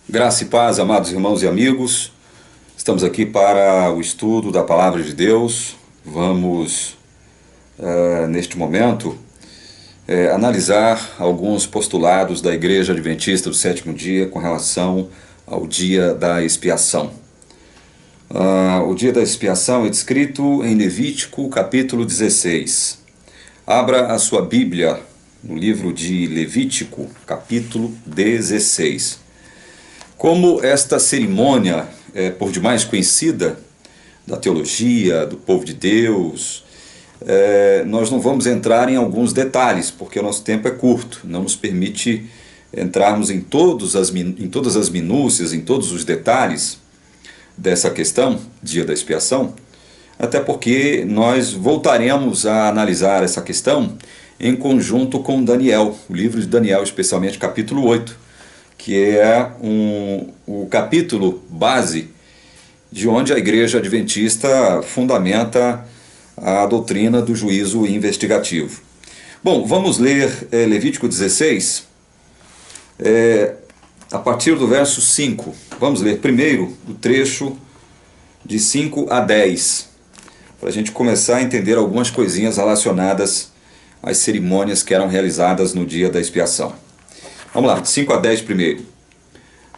Graça e paz, amados irmãos e amigos. Estamos aqui para o estudo da Palavra de Deus. Vamos, neste momento, analisar alguns postulados da Igreja Adventista do Sétimo Dia com relação ao dia da expiação. O dia da expiação é descrito em Levítico, capítulo 16. Abra a sua Bíblia no livro de Levítico, capítulo 16. Como esta cerimônia é por demais conhecida da teologia, do povo de Deus, nós não vamos entrar em alguns detalhes, porque o nosso tempo é curto, não nos permite entrarmos em todas as minúcias, em todos os detalhes dessa questão, dia da expiação, até porque nós voltaremos a analisar essa questão em conjunto com Daniel, o livro de Daniel, especialmente capítulo 8, que é o capítulo base de onde a Igreja Adventista fundamenta a doutrina do juízo investigativo. Bom, vamos ler Levítico 16, a partir do verso 5. Vamos ler primeiro o trecho de 5 a 10, para a gente começar a entender algumas coisinhas relacionadas às cerimônias que eram realizadas no dia da expiação. Vamos lá, 5 a 10 primeiro.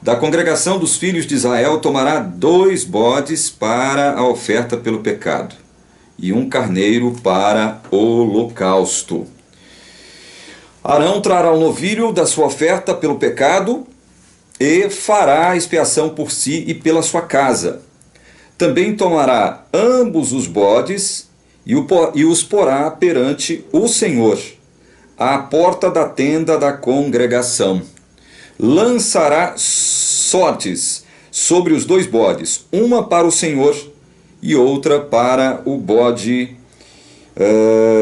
Da congregação dos filhos de Israel tomará 2 bodes para a oferta pelo pecado, e 1 carneiro para holocausto. Arão trará o novilho da sua oferta pelo pecado, e fará a expiação por si e pela sua casa. Também tomará ambos os bodes, e os porá perante o Senhor, à porta da tenda da congregação. Lançará sortes sobre os 2 bodes, uma para o Senhor e outra para o bode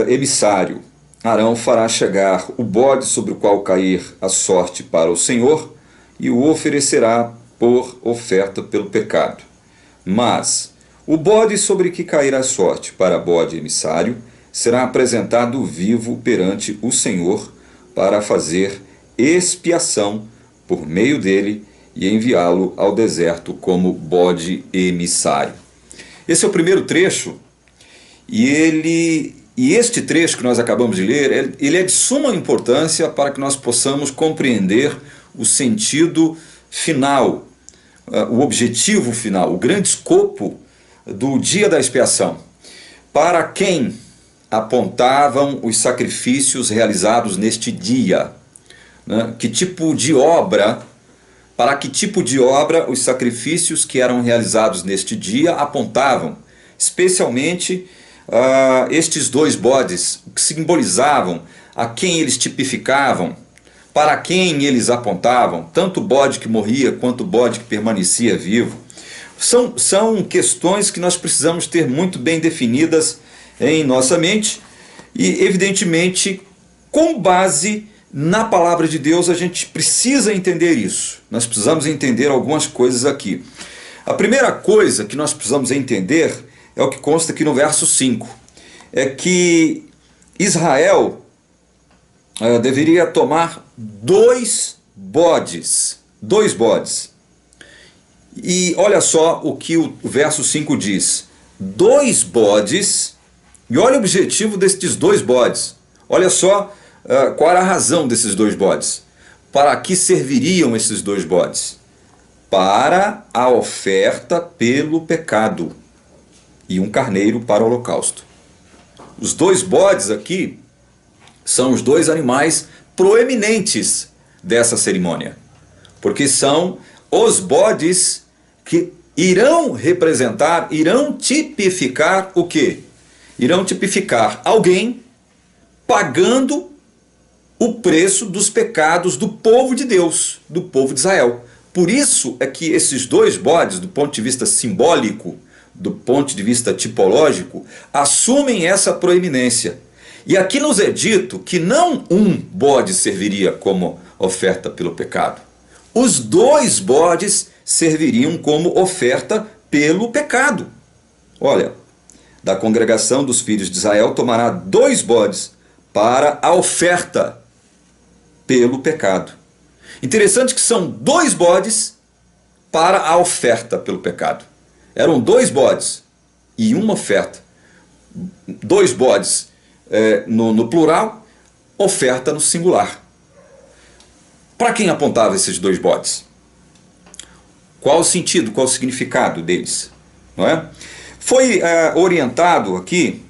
emissário. Arão fará chegar o bode sobre o qual cair a sorte para o Senhor e o oferecerá por oferta pelo pecado. Mas o bode sobre que cair a sorte para bode emissário será apresentado vivo perante o Senhor para fazer expiação por meio dele e enviá-lo ao deserto como bode emissário. Esse é o primeiro trecho, e este trecho que nós acabamos de ler, ele é de suma importância para que nós possamos compreender o sentido final, o objetivo final, o grande escopo do dia da expiação. Para quem apontavam os sacrifícios realizados neste dia, né? Que tipo de obra, para que tipo de obra os sacrifícios que eram realizados neste dia apontavam, especialmente estes 2 bodes, que simbolizavam, a quem eles tipificavam, para quem eles apontavam, tanto o bode que morria quanto o bode que permanecia vivo. São questões que nós precisamos ter muito bem definidas em nossa mente, e evidentemente com base na palavra de Deus a gente precisa entender isso. Nós precisamos entender algumas coisas aqui. A primeira coisa que nós precisamos entender é o que consta aqui no verso 5, é que Israel deveria tomar 2 bodes, e olha só o que o verso 5 diz: 2 bodes. E olha o objetivo destes 2 bodes. Olha só qual era a razão desses 2 bodes. Para que serviriam esses 2 bodes? Para a oferta pelo pecado, e 1 carneiro para o holocausto. Os 2 bodes aqui são os 2 animais proeminentes dessa cerimônia, porque são os bodes que irão representar, irão tipificar o quê? Irão tipificar alguém pagando o preço dos pecados do povo de Deus, do povo de Israel. Por isso é que esses 2 bodes, do ponto de vista simbólico, do ponto de vista tipológico, assumem essa proeminência. E aqui nos é dito que não 1 bode serviria como oferta pelo pecado. Os 2 bodes serviriam como oferta pelo pecado. Olha, da congregação dos filhos de Israel tomará 2 bodes para a oferta pelo pecado. Interessante que são 2 bodes para a oferta pelo pecado. Eram 2 bodes e uma oferta. 2 bodes no plural, oferta no singular. Para quem apontava esses 2 bodes? Qual o sentido, qual o significado deles? Não é? Foi orientado aqui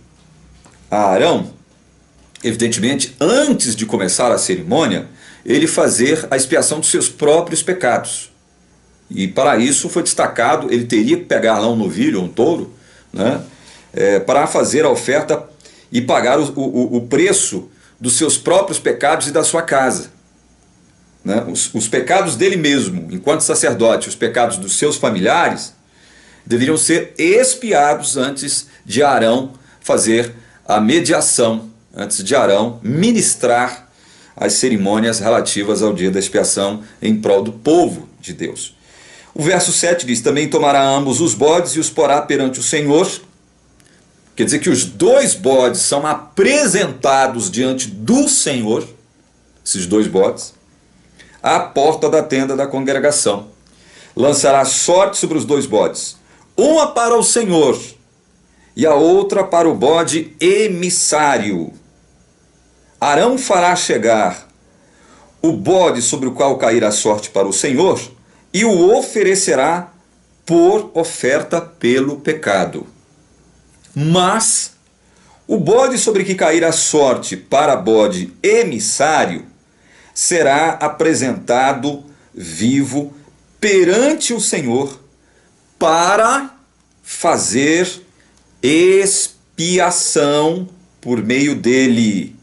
a Arão, evidentemente, antes de começar a cerimônia, ele fazer a expiação dos seus próprios pecados. E para isso foi destacado, ele teria que pegar lá um novilho, um touro, né, para fazer a oferta e pagar o preço dos seus próprios pecados e da sua casa. Né? Os pecados dele mesmo, enquanto sacerdote, os pecados dos seus familiares, deveriam ser expiados antes de Arão fazer a mediação, antes de Arão ministrar as cerimônias relativas ao dia da expiação em prol do povo de Deus. O verso 7 diz: também tomará ambos os bodes e os porá perante o Senhor. Quer dizer que os 2 bodes são apresentados diante do Senhor, esses 2 bodes, à porta da tenda da congregação. Lançará sorte sobre os 2 bodes, uma para o Senhor e a outra para o bode emissário. Arão fará chegar o bode sobre o qual cair a sorte para o Senhor e o oferecerá por oferta pelo pecado. Mas o bode sobre que cair a sorte para bode emissário será apresentado vivo perante o Senhor para fazer expiação por meio dele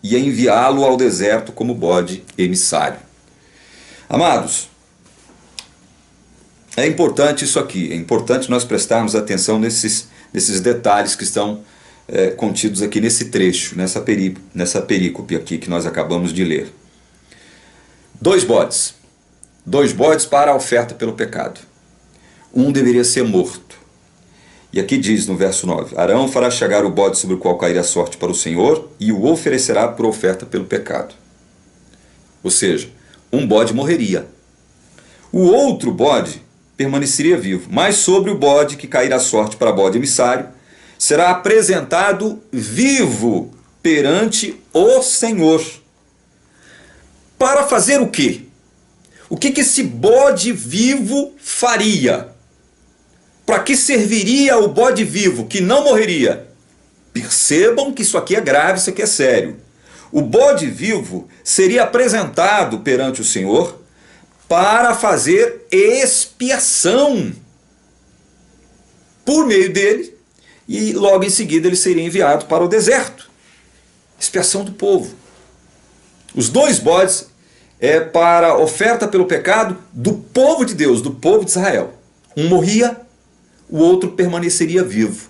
e enviá-lo ao deserto como bode emissário. Amados, é importante isso aqui, é importante nós prestarmos atenção nesses detalhes que estão contidos aqui nesse trecho, nessa perícope aqui que nós acabamos de ler. 2 bodes. 2 bodes para a oferta pelo pecado. Um deveria ser morto. E aqui diz no verso 9: Arão fará chegar o bode sobre o qual cair a sorte para o Senhor e o oferecerá por oferta pelo pecado. Ou seja, um bode morreria. O outro bode permaneceria vivo, mas sobre o bode que cair a sorte para bode emissário, será apresentado vivo perante o Senhor. Para fazer o quê? O que esse bode vivo faria? Para que serviria o bode vivo que não morreria? Percebam que isso aqui é grave, isso aqui é sério. O bode vivo seria apresentado perante o Senhor para fazer expiação por meio dele, e logo em seguida ele seria enviado para o deserto. Expiação do povo. Os 2 bodes é para oferta pelo pecado do povo de Deus, do povo de Israel. Um morria, o outro permaneceria vivo.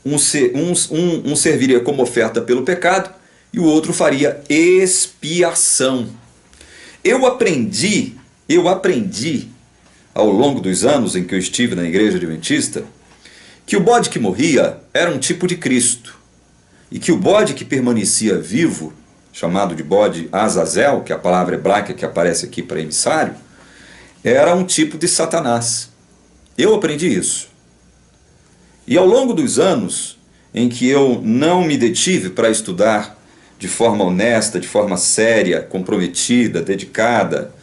Um serviria como oferta pelo pecado e o outro faria expiação. Eu aprendi ao longo dos anos em que eu estive na igreja adventista que o bode que morria era um tipo de Cristo e que o bode que permanecia vivo, chamado de bode Azazel, que é a palavra hebraica que aparece aqui para emissário, era um tipo de Satanás. Eu aprendi isso. E ao longo dos anos em que eu não me detive para estudar de forma honesta, de forma séria, comprometida, dedicada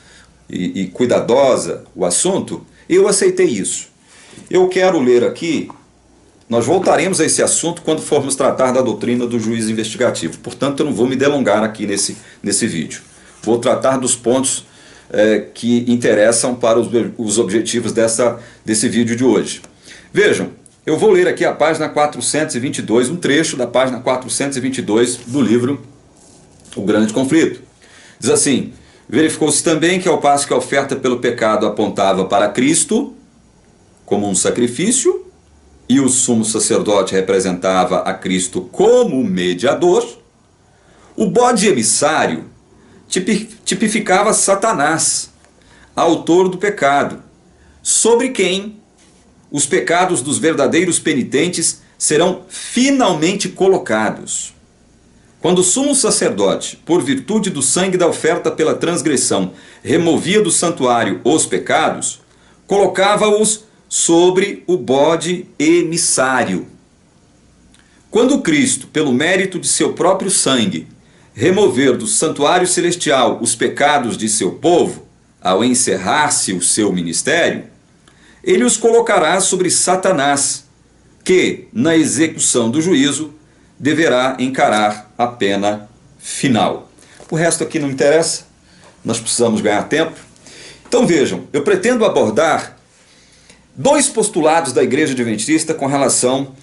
e cuidadosa o assunto, eu aceitei isso. Eu quero ler aqui, nós voltaremos a esse assunto quando formos tratar da doutrina do juiz investigativo. Portanto, eu não vou me delongar aqui nesse vídeo. Vou tratar dos pontos que interessam para os objetivos desse vídeo de hoje. Vejam, eu vou ler aqui a página 422, um trecho da página 422 do livro O Grande Conflito. Diz assim: verificou-se também que ao passo que a oferta pelo pecado apontava para Cristo como um sacrifício, e o sumo sacerdote representava a Cristo como mediador, o bode emissário tipificava Satanás, autor do pecado, sobre quem os pecados dos verdadeiros penitentes serão finalmente colocados. Quando o sumo sacerdote, por virtude do sangue da oferta pela transgressão, removia do santuário os pecados, colocava-os sobre o bode emissário. Quando Cristo, pelo mérito de seu próprio sangue, remover do santuário celestial os pecados de seu povo, ao encerrar-se o seu ministério, ele os colocará sobre Satanás, que, na execução do juízo, deverá encarar a pena final. O resto aqui não interessa, nós precisamos ganhar tempo. Então vejam, eu pretendo abordar dois postulados da Igreja Adventista com relação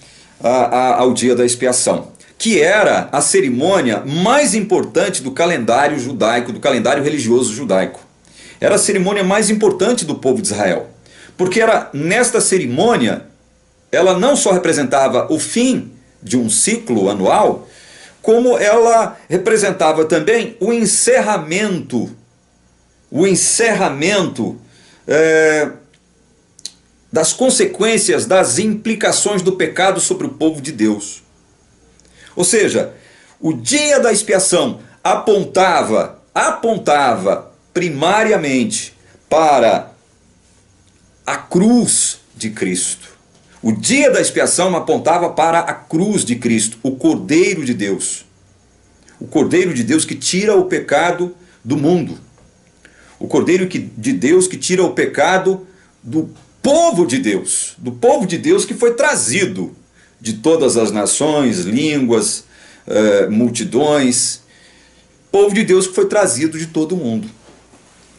ao dia da expiação, que era a cerimônia mais importante do calendário judaico, do calendário religioso judaico. Era a cerimônia mais importante do povo de Israel, porque era nesta cerimônia, ela não só representava o fim de um ciclo anual, como ela representava também o encerramento das consequências, das implicações do pecado sobre o povo de Deus. Ou seja, o dia da expiação apontava primariamente para a cruz de Cristo. O dia da expiação apontava para a cruz de Cristo, o Cordeiro de Deus. O Cordeiro de Deus que tira o pecado do mundo. O Cordeiro de Deus que tira o pecado do povo de Deus que foi trazido de todas as nações, línguas, multidões, povo de Deus que foi trazido de todo o mundo.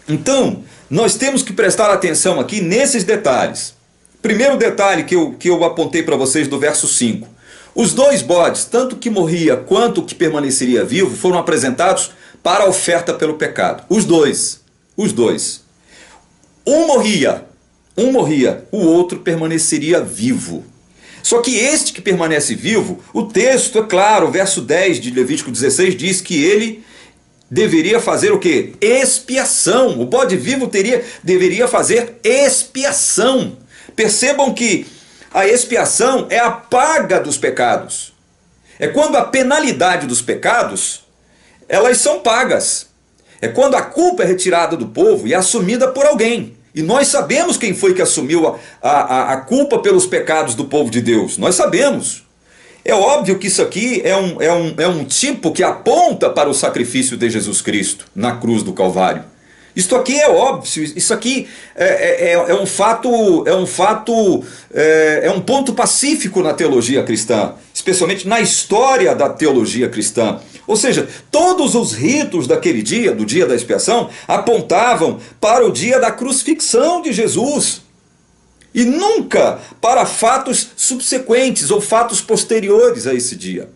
Então, nós temos que prestar atenção aqui nesses detalhes. Primeiro detalhe que eu apontei para vocês do verso 5. Os dois bodes, tanto que morria quanto que permaneceria vivo, foram apresentados para a oferta pelo pecado. Os dois. Um morria, o outro permaneceria vivo. Só que este que permanece vivo, o texto, é claro, o verso 10 de Levítico 16 diz que ele deveria fazer o quê? Expiação. O bode vivo deveria fazer expiação. Percebam que a expiação é a paga dos pecados. É quando a penalidade dos pecados, elas são pagas. É quando a culpa é retirada do povo e é assumida por alguém. E nós sabemos quem foi que assumiu a culpa pelos pecados do povo de Deus. Nós sabemos. É óbvio que isso aqui é um tipo que aponta para o sacrifício de Jesus Cristo na cruz do Calvário. Isto aqui é óbvio, isso aqui é um ponto pacífico na teologia cristã, especialmente na história da teologia cristã. Ou seja, todos os ritos daquele dia, do dia da expiação, apontavam para o dia da crucifixão de Jesus. E nunca para fatos subsequentes ou fatos posteriores a esse dia.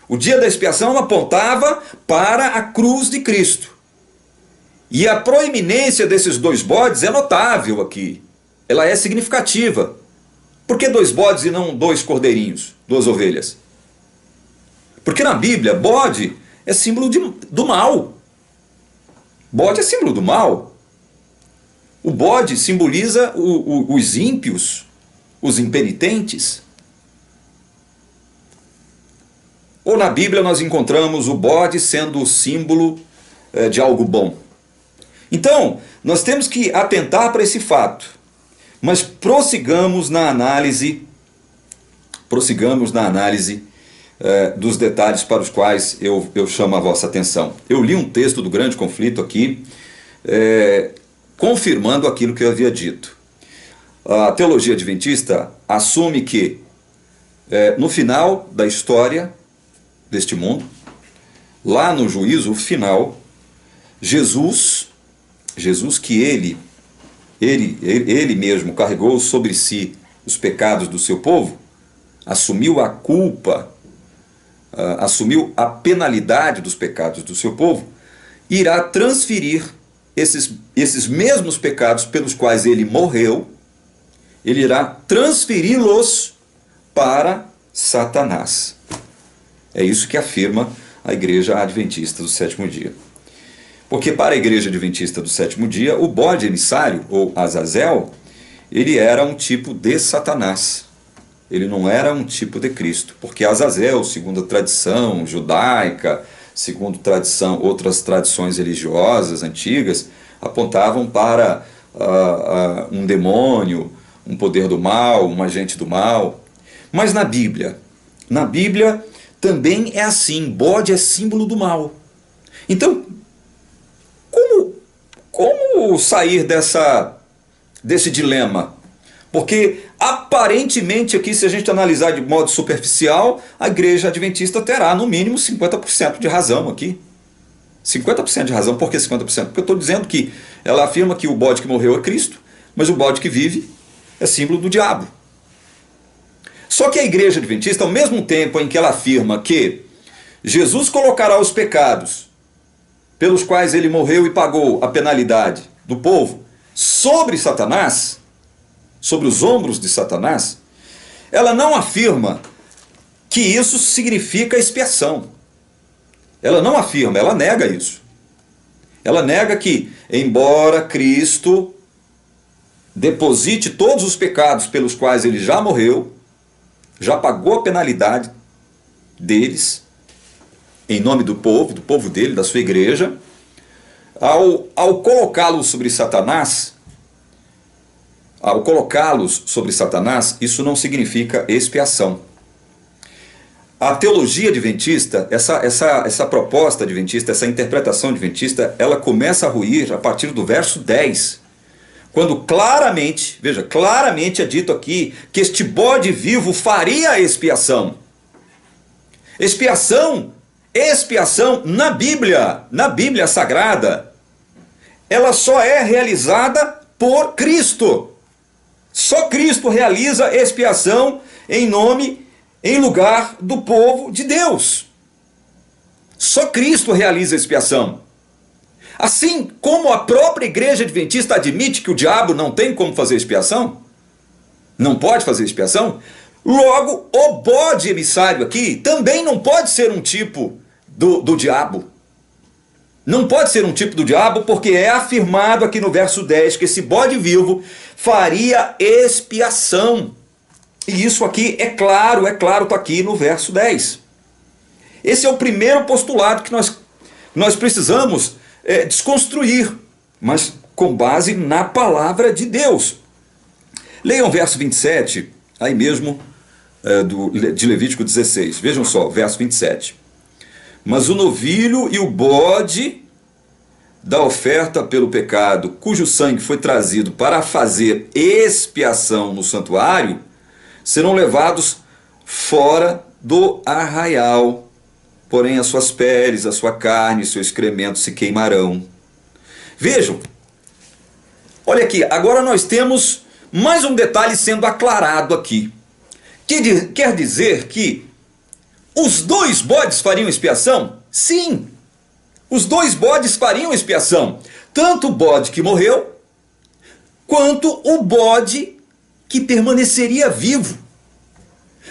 O dia da expiação apontava para a cruz de Cristo. E a proeminência desses dois bodes é notável aqui. Ela é significativa. Por que dois bodes e não dois cordeirinhos, duas ovelhas? Porque na Bíblia, bode é símbolo do mal. Bode é símbolo do mal. O bode simboliza os ímpios, os impenitentes. Ou na Bíblia nós encontramos o bode sendo o símbolo de algo bom. Então, nós temos que atentar para esse fato, mas prossigamos na análise dos detalhes para os quais eu chamo a vossa atenção. Eu li um texto do Grande Conflito aqui, confirmando aquilo que eu havia dito. A teologia adventista assume que, no final da história deste mundo, lá no juízo final, Jesus que ele mesmo carregou sobre si os pecados do seu povo, assumiu a culpa, assumiu a penalidade dos pecados do seu povo, irá transferir esses mesmos pecados pelos quais ele morreu, ele irá transferi-los para Satanás. É isso que afirma a Igreja Adventista do Sétimo Dia. Porque para a Igreja Adventista do Sétimo Dia, o bode emissário, ou Azazel, ele era um tipo de Satanás. Ele não era um tipo de Cristo. Porque Azazel, segundo a tradição judaica, segundo outras tradições religiosas antigas, apontavam para um demônio, um poder do mal, um agente do mal. Mas na Bíblia também é assim, bode é símbolo do mal. Então, como sair desse dilema? Porque aparentemente aqui, se a gente analisar de modo superficial, a igreja adventista terá no mínimo 50% de razão aqui. 50% de razão. Por que 50%? Porque eu estou dizendo que ela afirma que o bode que morreu é Cristo, mas o bode que vive é símbolo do diabo. Só que a igreja adventista, ao mesmo tempo em que ela afirma que Jesus colocará os pecados pelos quais ele morreu e pagou a penalidade do povo sobre Satanás, sobre os ombros de Satanás, ela não afirma que isso significa expiação. Ela não afirma, ela nega isso. Ela nega que, embora Cristo deposite todos os pecados pelos quais ele já morreu, já pagou a penalidade deles, em nome do povo dele, da sua igreja, ao colocá-los sobre Satanás, isso não significa expiação. A teologia adventista, essa proposta adventista, essa interpretação adventista, ela começa a ruir a partir do verso 10. Quando claramente, veja, claramente é dito aqui que este bode vivo faria a expiação. Expiação na Bíblia Sagrada, ela só é realizada por Cristo. Só Cristo realiza expiação em lugar do povo de Deus. Só Cristo realiza expiação. Assim como a própria igreja adventista admite que o diabo não tem como fazer expiação, não pode fazer expiação, logo o bode emissário aqui também não pode ser um tipo do diabo. Não pode ser um tipo do diabo, porque é afirmado aqui no verso 10 que esse bode vivo faria expiação. E isso aqui é claro, está aqui no verso 10. Esse é o primeiro postulado que nós precisamos desconstruir, mas com base na palavra de Deus. Leiam o verso 27, aí mesmo de Levítico 16. Vejam só, verso 27. Mas o novilho e o bode da oferta pelo pecado, cujo sangue foi trazido para fazer expiação no santuário, serão levados fora do arraial, porém as suas peles, a sua carne e seu excremento se queimarão. Vejam, olha aqui, agora nós temos mais um detalhe sendo aclarado aqui. Quer dizer que os dois bodes fariam expiação? Sim, os dois bodes fariam expiação. Tanto o bode que morreu, quanto o bode que permaneceria vivo.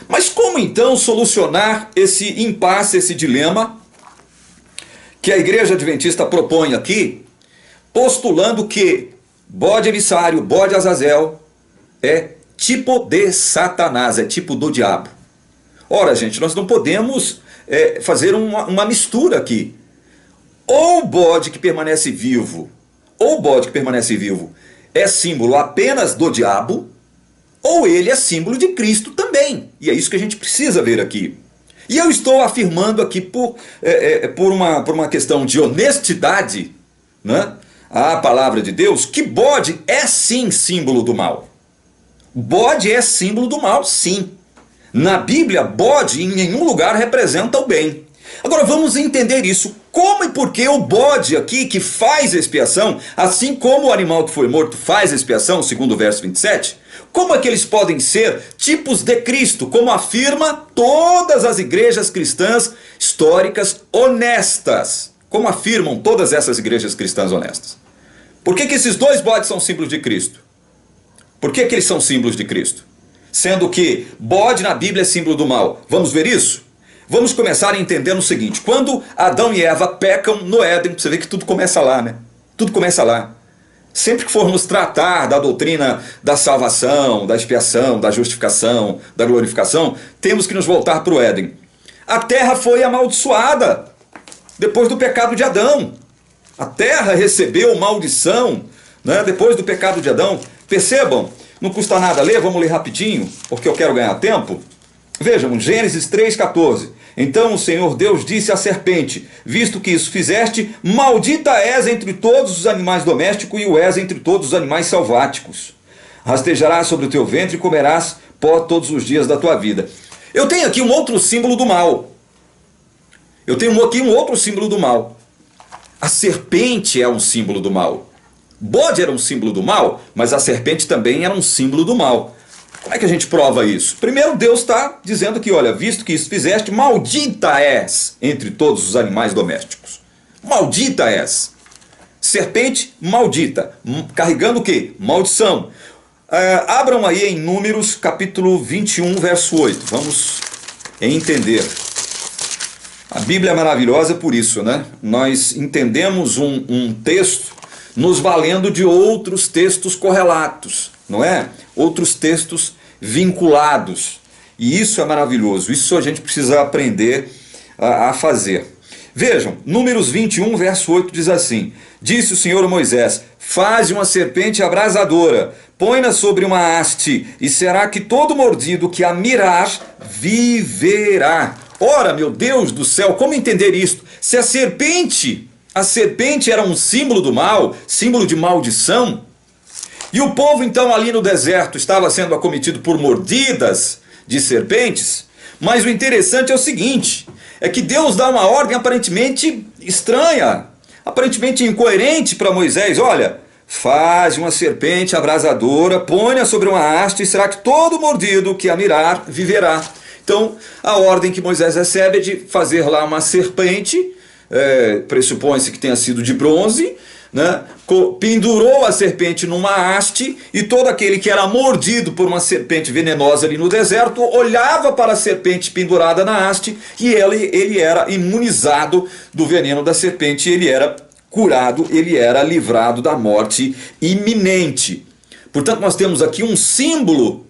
Mas como então solucionar esse impasse, esse dilema que a igreja adventista propõe aqui, postulando que bode emissário, bode Azazel, é tipo de Satanás, é tipo do diabo? Ora, gente, nós não podemos fazer uma mistura aqui. Ou o bode que permanece vivo, é símbolo apenas do diabo, ou ele é símbolo de Cristo também. E é isso que a gente precisa ver aqui. E eu estou afirmando aqui por uma questão de honestidade, né, a palavra de Deus, que bode é sim símbolo do mal. Bode é símbolo do mal, sim. Na Bíblia, bode em nenhum lugar representa o bem. Agora vamos entender isso. Como e por que o bode aqui que faz expiação, assim como o animal que foi morto faz expiação, segundo o verso 27, como é que eles podem ser tipos de Cristo, como afirma todas as igrejas cristãs históricas honestas? Como afirmam todas essas igrejas cristãs honestas? Por que esses dois bodes são símbolos de Cristo? Por que eles são símbolos de Cristo? Sendo que bode na Bíblia é símbolo do mal. Vamos ver isso? Vamos começar entendendo o seguinte: quando Adão e Eva pecam no Éden, você vê que tudo começa lá, né? Tudo começa lá. Sempre que formos tratar da doutrina da salvação, da expiação, da justificação, da glorificação, temos que nos voltar para o Éden. A terra foi amaldiçoada depois do pecado de Adão. A terra recebeu maldição né? Depois do pecado de Adão. Percebam, não custa nada ler, vamos ler rapidinho, porque eu quero ganhar tempo. Vejam, Gênesis 3,14. Então o Senhor Deus disse à serpente: visto que isso fizeste, maldita és entre todos os animais domésticos e o és entre todos os animais selváticos. Rastejarás sobre o teu ventre e comerás pó todos os dias da tua vida. Eu tenho aqui um outro símbolo do mal. Eu tenho aqui um outro símbolo do mal. A serpente é um símbolo do mal. Bode era um símbolo do mal, mas a serpente também era um símbolo do mal. Como é que a gente prova isso? Primeiro, Deus está dizendo que, olha, visto que isso fizeste, maldita és entre todos os animais domésticos. Maldita és. Serpente maldita. Carregando o quê? Maldição. Abram aí em Números, capítulo 21, verso 8. Vamos entender. A Bíblia é maravilhosa por isso, né? Nós entendemos um texto nos valendo de outros textos correlatos, não é? Outros textos vinculados. E isso é maravilhoso. Isso a gente precisa aprender a fazer. Vejam, Números 21, verso 8 diz assim: disse o Senhor a Moisés: faze uma serpente abrasadora, põe-na sobre uma haste, e será que todo mordido que a mirar viverá. Ora, meu Deus do céu, como entender isto? Se a serpente era um símbolo do mal, símbolo de maldição, e o povo então ali no deserto estava sendo acometido por mordidas de serpentes, mas o interessante é o seguinte, é que Deus dá uma ordem aparentemente estranha, aparentemente incoerente para Moisés. Olha, faz uma serpente abrasadora, põe-a sobre uma haste, e será que todo mordido que a mirar viverá. Então, a ordem que Moisés recebe é de fazer lá uma serpente, pressupõe-se que tenha sido de bronze, né? Pendurou a serpente numa haste, e todo aquele que era mordido por uma serpente venenosa ali no deserto, olhava para a serpente pendurada na haste, e ele era imunizado do veneno da serpente, ele era curado, ele era livrado da morte iminente. Portanto, nós temos aqui um símbolo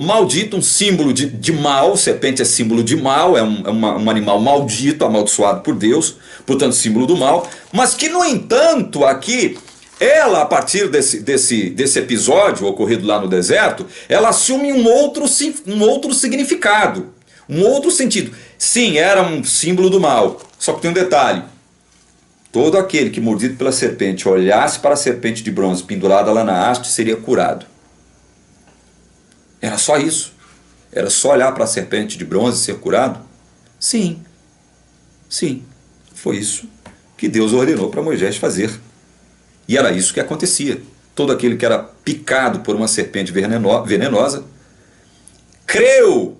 maldito, um símbolo de mal. Serpente é símbolo de mal, é um animal maldito, amaldiçoado por Deus, portanto símbolo do mal, mas que no entanto aqui, ela a partir desse episódio ocorrido lá no deserto, ela assume um outro significado, um outro sentido. Sim, era um símbolo do mal, só que tem um detalhe: todo aquele que mordido pela serpente olhasse para a serpente de bronze pendurada lá na haste seria curado. Era só isso? Era só olhar para a serpente de bronze e ser curado? Sim. Sim. Foi isso que Deus ordenou para Moisés fazer. E era isso que acontecia. Todo aquele que era picado por uma serpente venenosa creu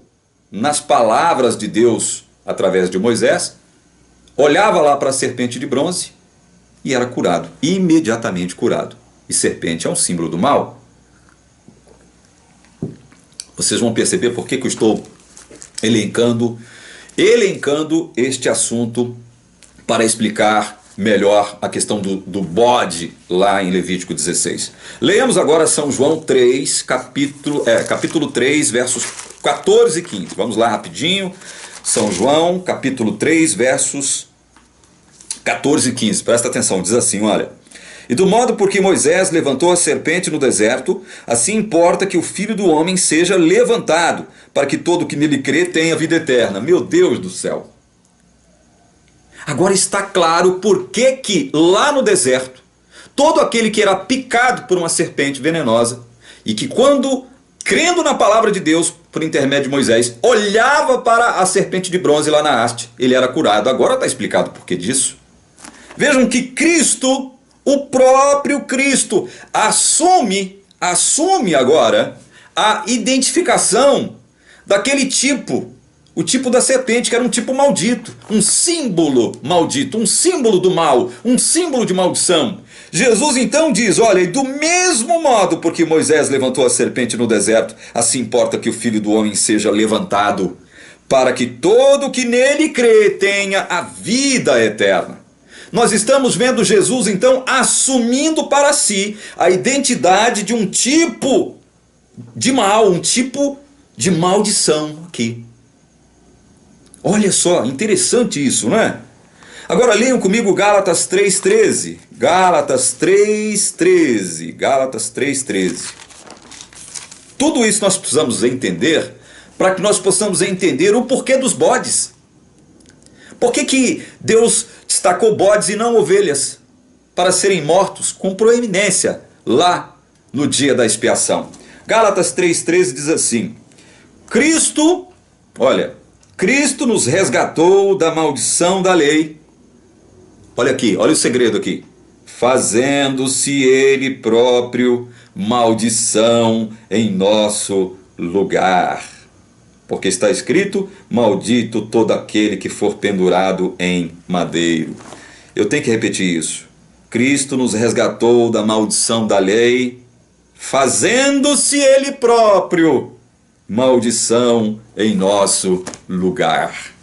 nas palavras de Deus através de Moisés, olhava lá para a serpente de bronze e era curado. Imediatamente curado. E serpente é um símbolo do mal. Vocês vão perceber por que eu estou elencando este assunto para explicar melhor a questão do bode lá em Levítico 16. Leamos agora São João 3, capítulo 3, versos 14 e 15. Vamos lá rapidinho. São João, capítulo 3, versos 14 e 15. Presta atenção, diz assim, olha: e do modo por que Moisés levantou a serpente no deserto, assim importa que o Filho do Homem seja levantado, para que todo que nele crê tenha vida eterna. Meu Deus do céu! Agora está claro por que lá no deserto, todo aquele que era picado por uma serpente venenosa, e que quando, crendo na palavra de Deus, por intermédio de Moisés, olhava para a serpente de bronze lá na haste, ele era curado. Agora está explicado por que disso. Vejam que Cristo, o próprio Cristo, assume agora a identificação daquele tipo, o tipo da serpente, que era um tipo maldito, um símbolo maldito, um símbolo do mal, um símbolo de maldição. Jesus então diz, olha, e do mesmo modo porque Moisés levantou a serpente no deserto, assim importa que o Filho do Homem seja levantado, para que todo que nele crê tenha a vida eterna. Nós estamos vendo Jesus então assumindo para si a identidade de um tipo de mal, um tipo de maldição aqui. Olha só, interessante isso, não é? Agora leiam comigo Gálatas 3,13. Gálatas 3,13. Gálatas 3,13. Tudo isso nós precisamos entender para que nós possamos entender o porquê dos bodes. Por que Deus destacou bodes e não ovelhas para serem mortos com proeminência lá no dia da expiação? Gálatas 3,13 diz assim: Cristo nos resgatou da maldição da lei. Olha aqui, olha o segredo aqui. Fazendo-se ele próprio maldição em nosso lugar. Porque está escrito: maldito todo aquele que for pendurado em madeiro. Eu tenho que repetir isso. Cristo nos resgatou da maldição da lei, fazendo-se ele próprio maldição em nosso lugar.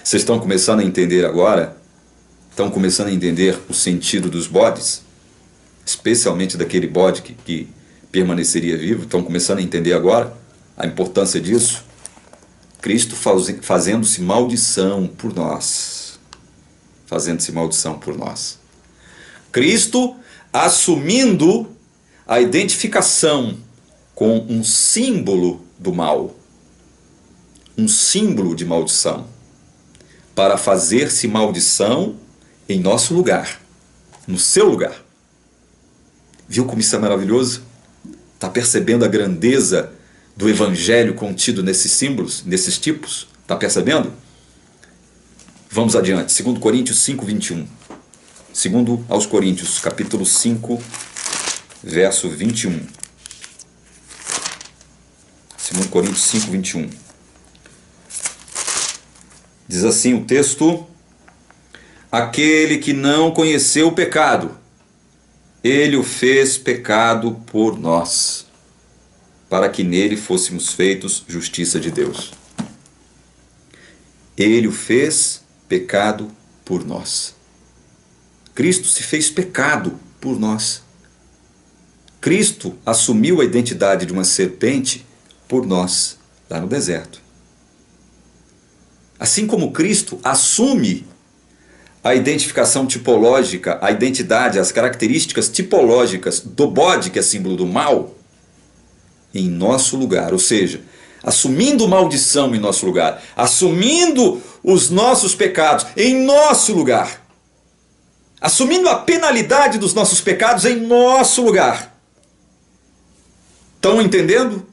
Vocês estão começando a entender agora? Estão começando a entender o sentido dos bodes? Especialmente daquele bode que permaneceria vivo? Estão começando a entender agora a importância disso? Cristo fazendo-se maldição por nós. Fazendo-se maldição por nós. Cristo assumindo a identificação com um símbolo do mal. Um símbolo de maldição. Para fazer-se maldição em nosso lugar. No seu lugar. Viu como isso é maravilhoso? Está percebendo a grandeza do evangelho contido nesses símbolos, nesses tipos? Está percebendo? Vamos adiante. 2 Coríntios 5, 21. 2 aos Coríntios, capítulo 5, verso 21. 2 Coríntios 5, 21. Diz assim o texto: aquele que não conheceu o pecado, ele o fez pecado por nós, para que nele fôssemos feitos justiça de Deus. Ele o fez pecado por nós. Cristo se fez pecado por nós. Cristo assumiu a identidade de uma serpente por nós, lá no deserto. Assim como Cristo assume a identificação tipológica, a identidade, as características tipológicas do bode, que é símbolo do mal, em nosso lugar, ou seja, assumindo maldição em nosso lugar, assumindo os nossos pecados em nosso lugar, assumindo a penalidade dos nossos pecados em nosso lugar. Estão entendendo?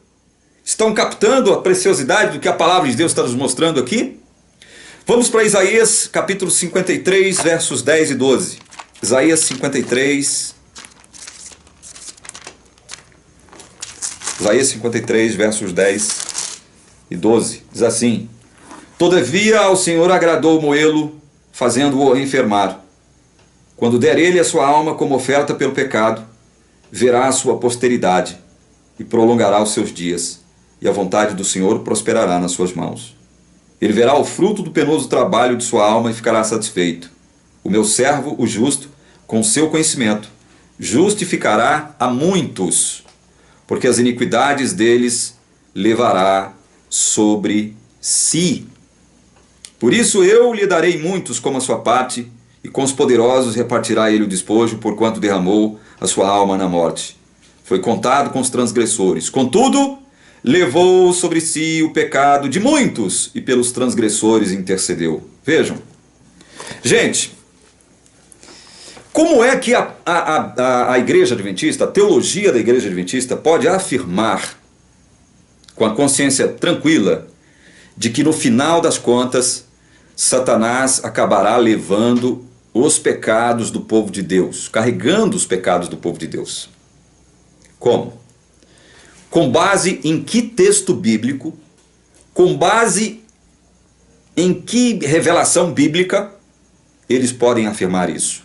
Estão captando a preciosidade do que a palavra de Deus está nos mostrando aqui? Vamos para Isaías capítulo 53, versos 10 e 12. Isaías 53, versos 10 e 12. Diz assim: todavia ao Senhor agradou moê-lo, fazendo-o enfermar. Quando der ele a sua alma como oferta pelo pecado, verá a sua posteridade e prolongará os seus dias, e a vontade do Senhor prosperará nas suas mãos. Ele verá o fruto do penoso trabalho de sua alma e ficará satisfeito. O meu servo, o justo, com seu conhecimento, justificará a muitos, porque as iniquidades deles levará sobre si. Por isso eu lhe darei muitos como a sua parte, e com os poderosos repartirá ele o despojo, porquanto derramou a sua alma na morte. Foi contado com os transgressores. Contudo, levou sobre si o pecado de muitos, e pelos transgressores intercedeu. Vejam. Gente, como é que a Igreja Adventista, a teologia da Igreja Adventista, pode afirmar, com a consciência tranquila, de que no final das contas, Satanás acabará levando os pecados do povo de Deus, carregando os pecados do povo de Deus? Como? Com base em que texto bíblico, com base em que revelação bíblica eles podem afirmar isso?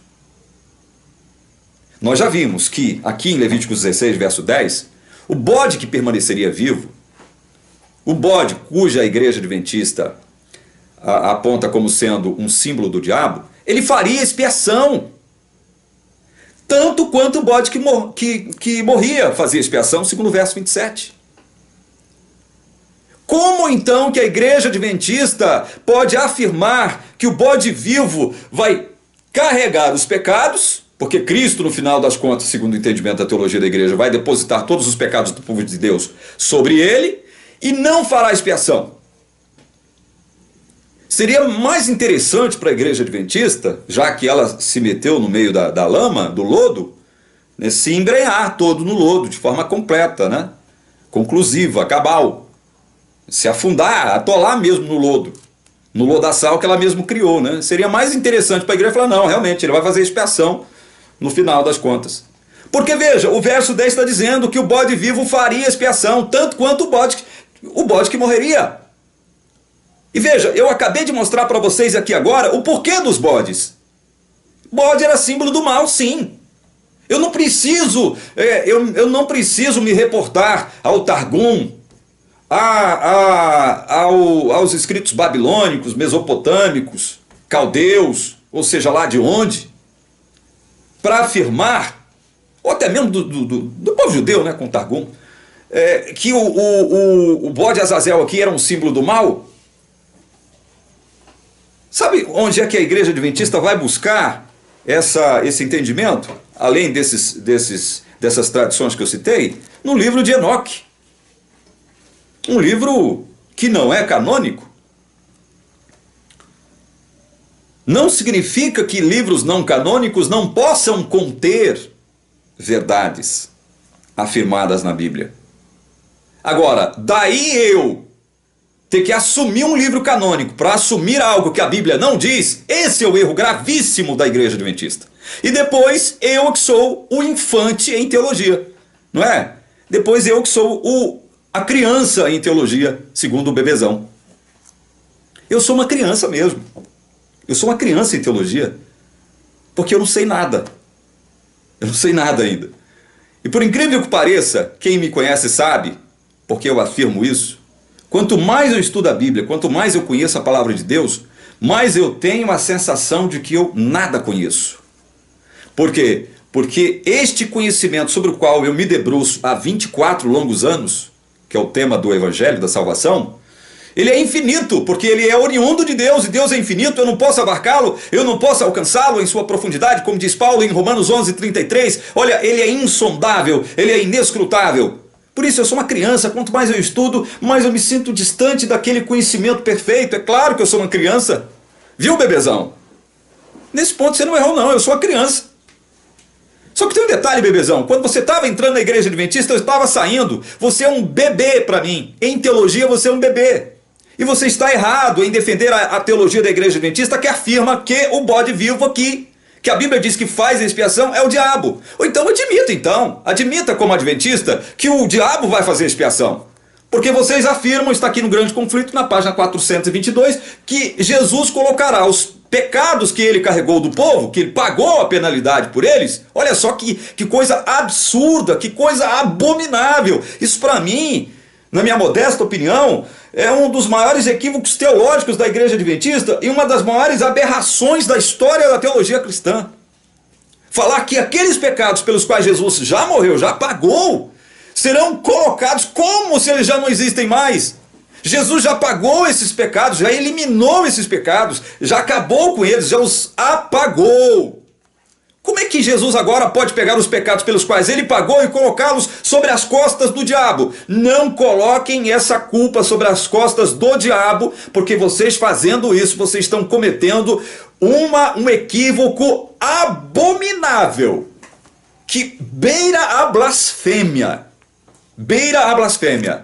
Nós já vimos que aqui em Levítico 16, verso 10, o bode que permaneceria vivo, o bode cuja a Igreja Adventista aponta como sendo um símbolo do diabo, ele faria expiação. Tanto quanto o bode que morria fazia expiação, segundo o verso 27. Como então que a Igreja Adventista pode afirmar que o bode vivo vai carregar os pecados Porque Cristo, no final das contas, segundo o entendimento da teologia da igreja, vai depositar todos os pecados do povo de Deus sobre ele e não fará expiação. Seria mais interessante para a igreja adventista, já que ela se meteu no meio da lama, do lodo, né, se embrenhar todo no lodo, de forma completa, né? Conclusiva, cabal. Se afundar, atolar mesmo no lodo. No lodaçal que ela mesmo criou, né? Seria mais interessante para a igreja falar, não, realmente, ele vai fazer expiação no final das contas. Porque veja, o verso 10 está dizendo que o bode vivo faria expiação, tanto quanto o bode que morreria. E veja, eu acabei de mostrar para vocês aqui agora o porquê dos bodes. Bode era símbolo do mal, sim. Eu não preciso, eu não preciso me reportar ao Targum, aos escritos babilônicos, mesopotâmicos, caldeus, ou seja lá de onde, para afirmar, ou até mesmo do povo judeu, né, com Targum, que o bode Azazel aqui era um símbolo do mal. Sabe onde é que a igreja adventista vai buscar esse entendimento? Além dessas tradições que eu citei, no livro de Enoque. Um livro que não é canônico. Não significa que livros não canônicos não possam conter verdades afirmadas na Bíblia. Agora, daí eu ter que assumir um livro canônico para assumir algo que a Bíblia não diz, esse é o erro gravíssimo da igreja adventista. E depois eu que sou o infante em teologia, não é? Depois eu que sou a criança em teologia, segundo o bebezão. Eu sou uma criança mesmo. Eu sou uma criança em teologia, porque eu não sei nada. Eu não sei nada ainda. E por incrível que pareça, quem me conhece sabe, porque eu afirmo isso, quanto mais eu estudo a Bíblia, quanto mais eu conheço a palavra de Deus, mais eu tenho a sensação de que eu nada conheço. Por quê? Porque este conhecimento sobre o qual eu me debruço há 24 longos anos, que é o tema do Evangelho da Salvação, ele é infinito, porque ele é oriundo de Deus, e Deus é infinito, eu não posso abarcá-lo, eu não posso alcançá-lo em sua profundidade, como diz Paulo em Romanos 11:33, olha, ele é insondável, ele é inescrutável. Por isso eu sou uma criança, quanto mais eu estudo, mais eu me sinto distante daquele conhecimento perfeito. É claro que eu sou uma criança, viu, bebezão? Nesse ponto você não errou não, eu sou uma criança. Só que tem um detalhe, bebezão, quando você estava entrando na igreja adventista, eu estava saindo, você é um bebê para mim, em teologia você é um bebê. E você está errado em defender a teologia da igreja adventista que afirma que o bode vivo aqui, que a Bíblia diz que faz a expiação, é o diabo. Ou então admita como adventista que o diabo vai fazer a expiação. Porque vocês afirmam, está aqui no Grande Conflito, na página 422, que Jesus colocará os pecados que ele carregou do povo, que ele pagou a penalidade por eles. Olha só que coisa absurda, que coisa abominável. Isso para mim, na minha modesta opinião, é um dos maiores equívocos teológicos da igreja adventista e uma das maiores aberrações da história da teologia cristã. Falar que aqueles pecados pelos quais Jesus já morreu, já pagou, serão colocados como se eles já não existem mais. Jesus já pagou esses pecados, já eliminou esses pecados, já acabou com eles, já os apagou. Como é que Jesus agora pode pegar os pecados pelos quais ele pagou e colocá-los sobre as costas do diabo? Não coloquem essa culpa sobre as costas do diabo, porque vocês fazendo isso, vocês estão cometendo um equívoco abominável, que beira a blasfêmia. Beira a blasfêmia.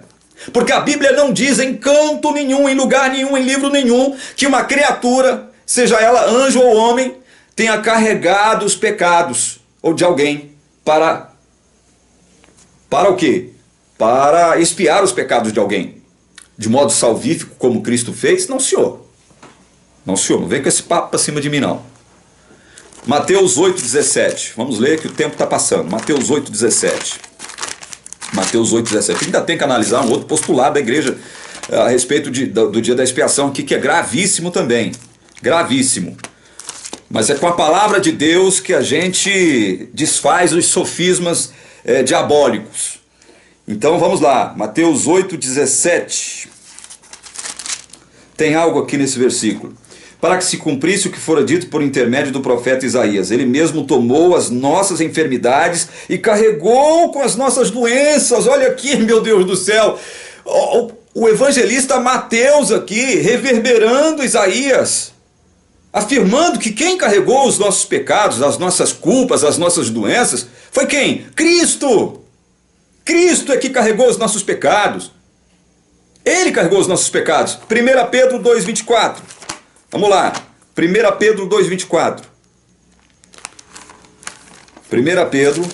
Porque a Bíblia não diz em canto nenhum, em lugar nenhum, em livro nenhum, que uma criatura, seja ela anjo ou homem, tenha carregado os pecados ou de alguém para o quê? Para expiar os pecados de alguém. De modo salvífico, como Cristo fez? Não, senhor. Não, senhor. Não vem com esse papo para cima de mim, não. Mateus 8,17. Vamos ler que o tempo está passando. Mateus 8,17. Mateus 8,17. Ainda tem que analisar um outro postulado da igreja a respeito do dia da expiação aqui, que é gravíssimo também. Gravíssimo. Mas é com a palavra de Deus que a gente desfaz os sofismas diabólicos. Então vamos lá, Mateus 8,17. Tem algo aqui nesse versículo. para que se cumprisse o que fora dito por intermédio do profeta Isaías. Ele mesmo tomou as nossas enfermidades e carregou com as nossas doenças. Olha aqui, meu Deus do céu, o evangelista Mateus aqui, reverberando Isaías, afirmando que quem carregou os nossos pecados, as nossas culpas, as nossas doenças, foi quem? Cristo! Cristo é que carregou os nossos pecados. Ele carregou os nossos pecados. 1 Pedro 2,24. Vamos lá. 1 Pedro 2,24. 1 Pedro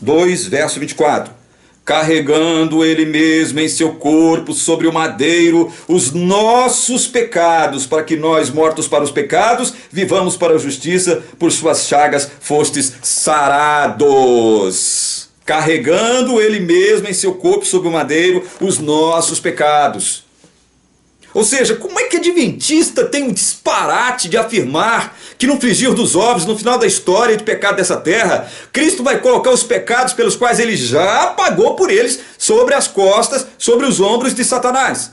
2, verso 24. Carregando ele mesmo em seu corpo sobre o madeiro os nossos pecados, para que nós, mortos para os pecados, vivamos para a justiça, por suas chagas fostes sarados. Carregando ele mesmo em seu corpo sobre o madeiro os nossos pecados. Ou seja, como é que adventista tem um disparate de afirmar que no frigir dos ovos, no final da história de pecado dessa terra, Cristo vai colocar os pecados pelos quais ele já pagou por eles sobre as costas, sobre os ombros de Satanás?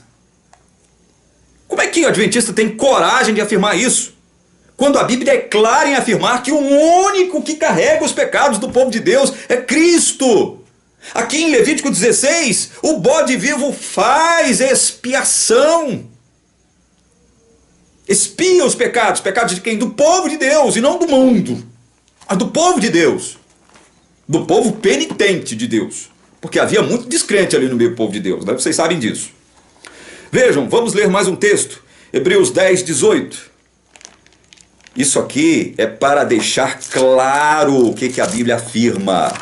Como é que o adventista tem coragem de afirmar isso? Quando a Bíblia é clara em afirmar que o único que carrega os pecados do povo de Deus é Cristo. Aqui em Levítico 16, o bode vivo faz expiação. Expia os pecados. Pecados de quem? Do povo de Deus e não do mundo. Mas do povo de Deus. Do povo penitente de Deus. Porque havia muito descrente ali no meio do povo de Deus, né? Vocês sabem disso. Vejam, vamos ler mais um texto. Hebreus 10, 18. Isso aqui é para deixar claro o que a Bíblia afirma.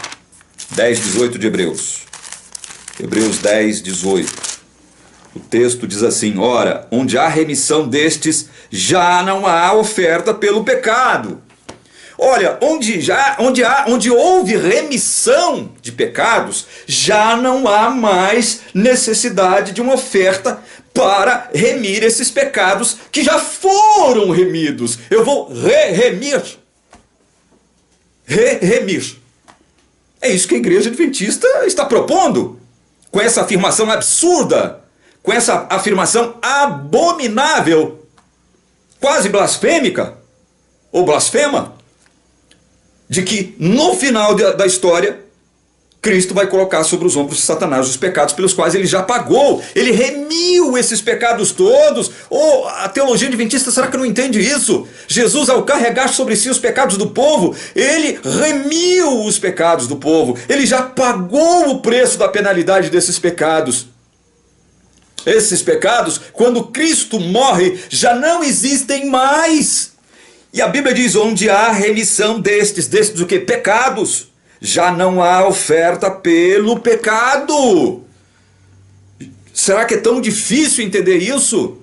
10, 18 de Hebreus. Hebreus 10, 18. O texto diz assim: ora, onde há remissão destes, já não há oferta pelo pecado. Olha, onde houve remissão de pecados, já não há mais necessidade de uma oferta para remir esses pecados que já foram remidos. Eu vou remir. É isso que a igreja adventista está propondo, com essa afirmação absurda, com essa afirmação abominável, quase blasfêmica, ou blasfema, de que no final da história, Cristo vai colocar sobre os ombros de Satanás os pecados pelos quais ele já pagou. Ele remiu esses pecados todos. Oh, a teologia adventista, será que não entende isso? Jesus, ao carregar sobre si os pecados do povo, ele remiu os pecados do povo. Ele já pagou o preço da penalidade desses pecados. Esses pecados, quando Cristo morre, já não existem mais. E a Bíblia diz, onde há remissão destes o que? Pecados. Já não há oferta pelo pecado. Será que é tão difícil entender isso?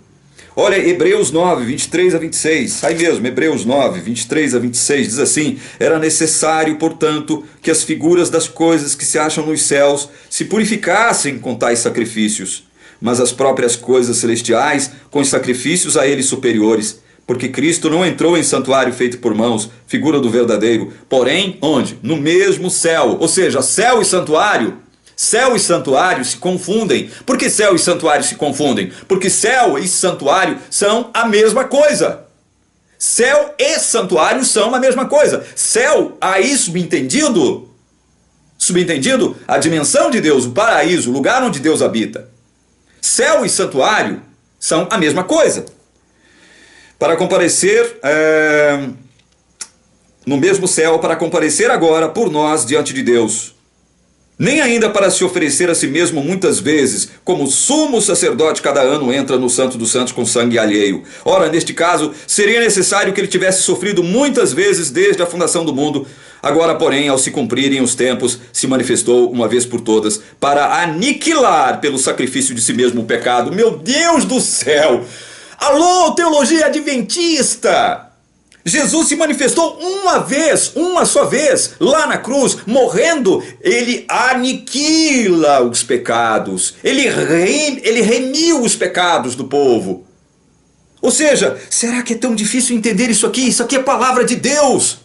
Olha, Hebreus 9, 23 a 26, sai mesmo, Hebreus 9, 23 a 26, diz assim: era necessário, portanto, que as figuras das coisas que se acham nos céus se purificassem com tais sacrifícios, mas as próprias coisas celestiais com os sacrifícios a eles superiores. Porque Cristo não entrou em santuário feito por mãos, figura do verdadeiro, porém, onde? No mesmo céu. Ou seja, céu e santuário se confundem. Por que céu e santuário se confundem? Porque céu e santuário são a mesma coisa. Céu e santuário são a mesma coisa. Céu, aí subentendido, a dimensão de Deus, o paraíso, o lugar onde Deus habita. Céu e santuário são a mesma coisa. Para comparecer no mesmo céu, para comparecer agora por nós diante de Deus. Nem ainda para se oferecer a si mesmo muitas vezes, como sumo sacerdote cada ano entra no Santo dos Santos com sangue alheio. Ora, neste caso, seria necessário que ele tivesse sofrido muitas vezes desde a fundação do mundo. Agora, porém, ao se cumprirem os tempos, se manifestou uma vez por todas, para aniquilar pelo sacrifício de si mesmo o pecado. Meu Deus do céu! Alô, teologia adventista! Jesus se manifestou uma só vez, lá na cruz, morrendo. Ele aniquila os pecados, ele remiu os pecados do povo. Ou seja, será que é tão difícil entender isso aqui? Isso aqui é palavra de Deus.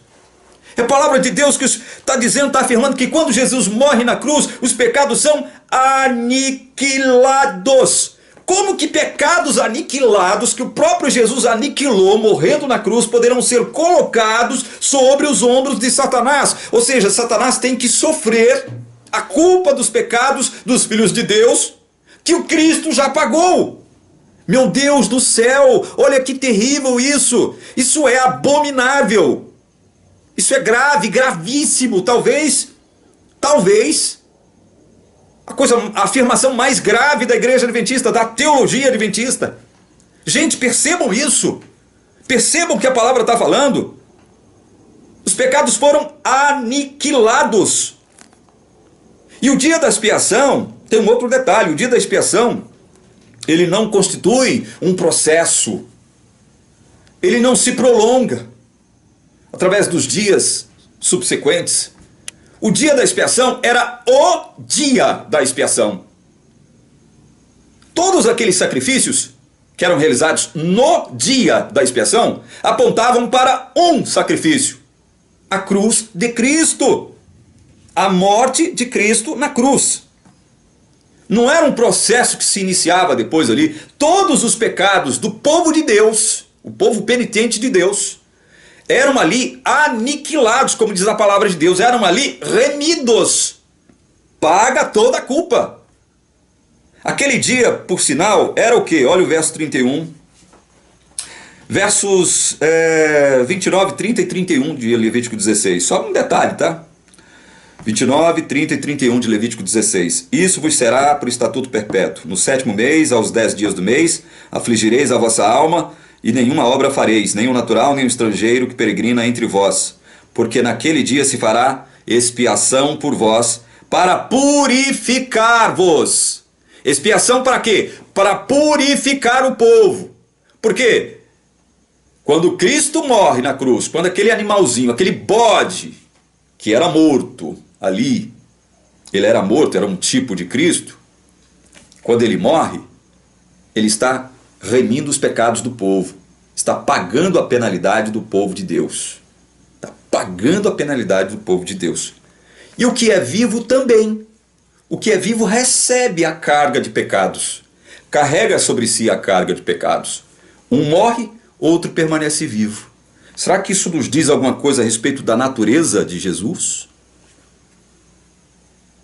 É a palavra de Deus que está dizendo, está afirmando que quando Jesus morre na cruz, os pecados são aniquilados. Como que pecados aniquilados, que o próprio Jesus aniquilou, morrendo na cruz, poderão ser colocados sobre os ombros de Satanás? Ou seja, Satanás tem que sofrer a culpa dos pecados dos filhos de Deus, que o Cristo já pagou. Meu Deus do céu, olha que terrível isso. Isso é abominável. Isso é grave, gravíssimo. Talvez a afirmação mais grave da igreja adventista, da teologia adventista. Gente, percebam isso. Percebam o que a palavra está falando. Os pecados foram aniquilados. E o dia da expiação, tem um outro detalhe, o dia da expiação, ele não constitui um processo. Ele não se prolonga através dos dias subsequentes. O dia da expiação era o dia da expiação. Todos aqueles sacrifícios que eram realizados no dia da expiação apontavam para um sacrifício: a cruz de Cristo, a morte de Cristo na cruz. Não era um processo que se iniciava depois ali. Todos os pecados do povo de Deus, o povo penitente de Deus, eram ali aniquilados, como diz a palavra de Deus, eram ali remidos. Paga toda a culpa. Aquele dia, por sinal, era o quê? Olha o verso 31. Versos 29, 30 e 31 de Levítico 16. Só um detalhe, tá? 29, 30 e 31 de Levítico 16. Isso vos será por estatuto perpétuo. No 7º mês, aos 10 dias do mês, afligireis a vossa alma, e nenhuma obra fareis, nem o natural, nem o estrangeiro que peregrina entre vós. Porque naquele dia se fará expiação por vós, para purificar-vos. Expiação para quê? Para purificar o povo. Por quê? Quando Cristo morre na cruz, quando aquele animalzinho, aquele bode, que era morto ali, ele era morto, era um tipo de Cristo, quando ele morre, ele está remindo os pecados do povo, está pagando a penalidade do povo de Deus, está pagando a penalidade do povo de Deus. E o que é vivo também, o que é vivo recebe a carga de pecados, carrega sobre si a carga de pecados. Um morre, outro permanece vivo. Será que isso nos diz alguma coisa a respeito da natureza de Jesus?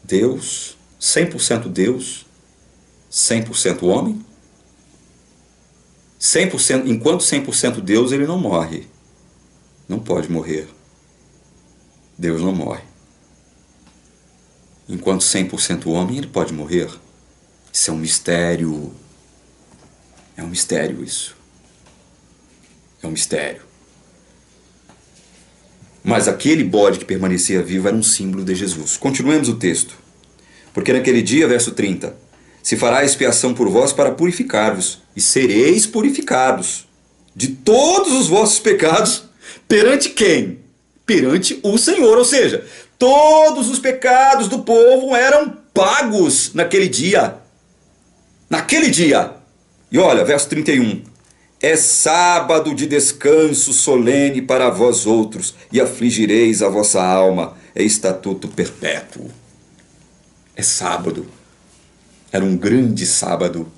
Deus, 100% Deus, 100% homem? 100%, enquanto 100% Deus, ele não morre. Não pode morrer. Deus não morre. Enquanto 100% homem, ele pode morrer. Isso é um mistério. É um mistério isso. É um mistério. Mas aquele bode que permanecia vivo era um símbolo de Jesus. Continuemos o texto. Porque naquele dia, verso 30, se fará expiação por vós para purificar-vos, e sereis purificados de todos os vossos pecados, perante quem? Perante o Senhor. Ou seja, todos os pecados do povo eram pagos naquele dia. Naquele dia. E olha, verso 31. É sábado de descanso solene para vós outros, e afligireis a vossa alma. É estatuto perpétuo. É sábado. Era um grande sábado.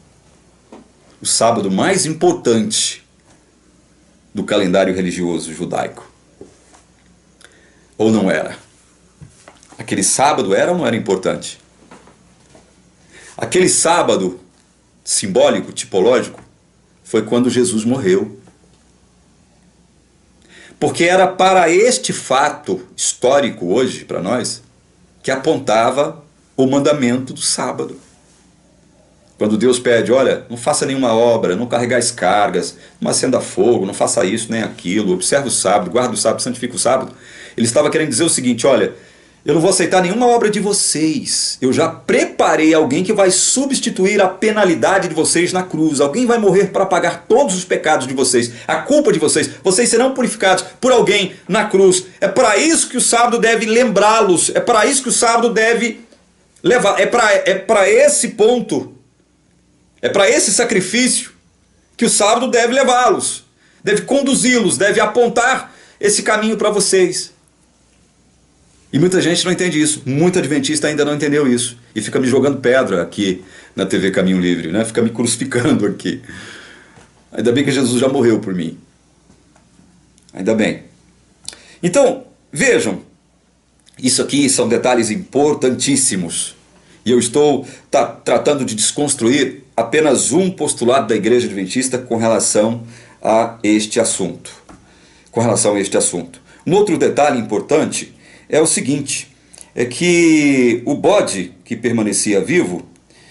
O sábado mais importante do calendário religioso judaico. Ou não era? Aquele sábado era ou não era importante? Aquele sábado simbólico, tipológico, foi quando Jesus morreu. Porque era para este fato histórico hoje, para nós, que apontava o mandamento do sábado. Quando Deus pede, olha, não faça nenhuma obra, não carregais cargas, não acenda fogo, não faça isso nem aquilo, observa o sábado, guarda o sábado, santifica o sábado. Ele estava querendo dizer o seguinte, olha, eu não vou aceitar nenhuma obra de vocês. Eu já preparei alguém que vai substituir a penalidade de vocês na cruz. Alguém vai morrer para pagar todos os pecados de vocês, a culpa de vocês. Vocês serão purificados por alguém na cruz. É para isso que o sábado deve lembrá-los. É para isso que o sábado deve levar. É para esse ponto, é para esse sacrifício que o sábado deve levá-los. Deve conduzi-los, deve apontar esse caminho para vocês. E muita gente não entende isso. Muito adventista ainda não entendeu isso. E fica me jogando pedra aqui na TV Caminho Livre, né? Fica me crucificando aqui. Ainda bem que Jesus já morreu por mim. Ainda bem. Então, vejam. Isso aqui são detalhes importantíssimos. E eu estou tratando de desconstruir apenas um postulado da Igreja Adventista com relação a este assunto. Um outro detalhe importante é o seguinte, é que o bode que permanecia vivo,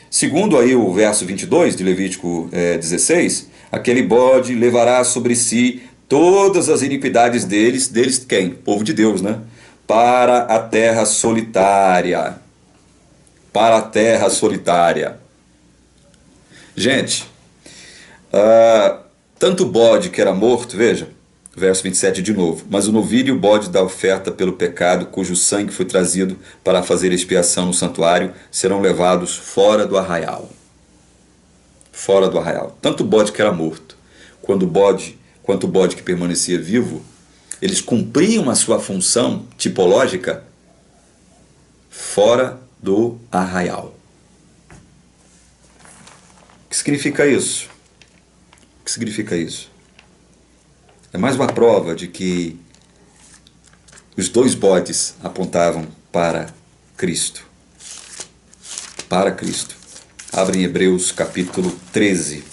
segundo aí o verso 22 de Levítico 16, aquele bode levará sobre si todas as iniquidades deles quem? Povo de Deus, né? Para a terra solitária. Para a terra solitária. Gente, tanto o bode que era morto, veja, verso 27 de novo, mas o novilho e o bode da oferta pelo pecado, cujo sangue foi trazido para fazer expiação no santuário, serão levados fora do arraial. Fora do arraial. Tanto o bode que era morto, quanto o bode que permanecia vivo, eles cumpriam a sua função tipológica fora do arraial. O que significa isso? O que significa isso? É mais uma prova de que os dois bodes apontavam para Cristo. Para Cristo. Abre em Hebreus capítulo 13,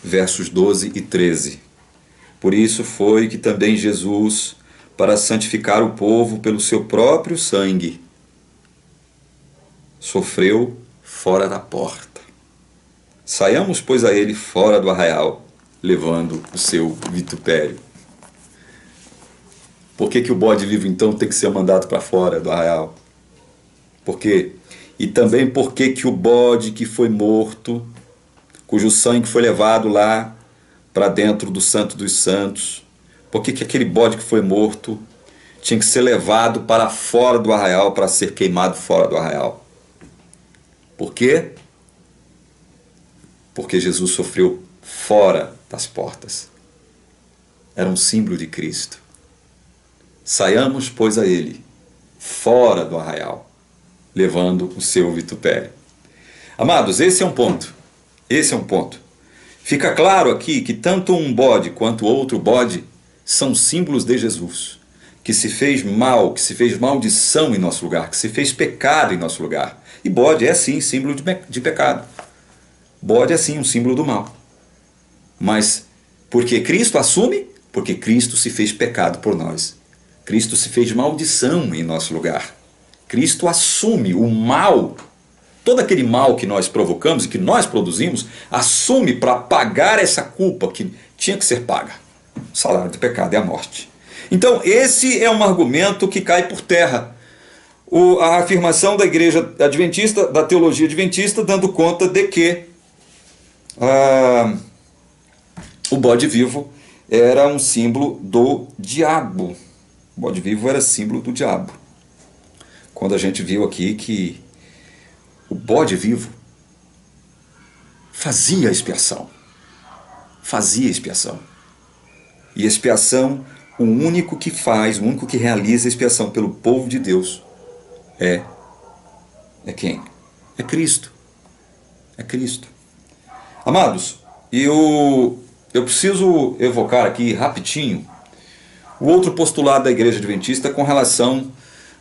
versos 12 e 13. Por isso foi que também Jesus, para santificar o povo pelo seu próprio sangue, sofreu fora da porta. Saiamos, pois, a ele fora do arraial, levando o seu vitupério. Por que o bode vivo, então, tem que ser mandado para fora do arraial? Por quê? E também por que o bode que foi morto, cujo sangue foi levado lá para dentro do Santo dos Santos, por que aquele bode que foi morto tinha que ser levado para fora do arraial, para ser queimado fora do arraial? Por quê? Porque Jesus sofreu fora das portas. Era um símbolo de Cristo. Saiamos, pois, a ele, fora do arraial, levando o seu vitupério. Amados, esse é um ponto. Esse é um ponto. Fica claro aqui que tanto um bode quanto outro bode são símbolos de Jesus, que se fez mal, que se fez maldição em nosso lugar, que se fez pecado em nosso lugar. E bode é sim símbolo de pecado. Bode é sim um símbolo do mal. Mas porque Cristo assume? Porque Cristo se fez pecado por nós. Cristo se fez maldição em nosso lugar. Cristo assume o mal. Todo aquele mal que nós provocamos e que nós produzimos, assume para pagar essa culpa que tinha que ser paga. O salário do pecado é a morte. Então esse é um argumento que cai por terra. A afirmação da igreja adventista, da teologia adventista, dando conta de que o bode vivo era um símbolo do diabo. O bode vivo era símbolo do diabo. Quando a gente viu aqui que o bode vivo fazia expiação. Fazia expiação. E expiação, o único que faz, o único que realiza expiação pelo povo de Deus é quem? É Cristo. É Cristo. Amados, eu preciso evocar aqui rapidinho o outro postulado da Igreja Adventista com relação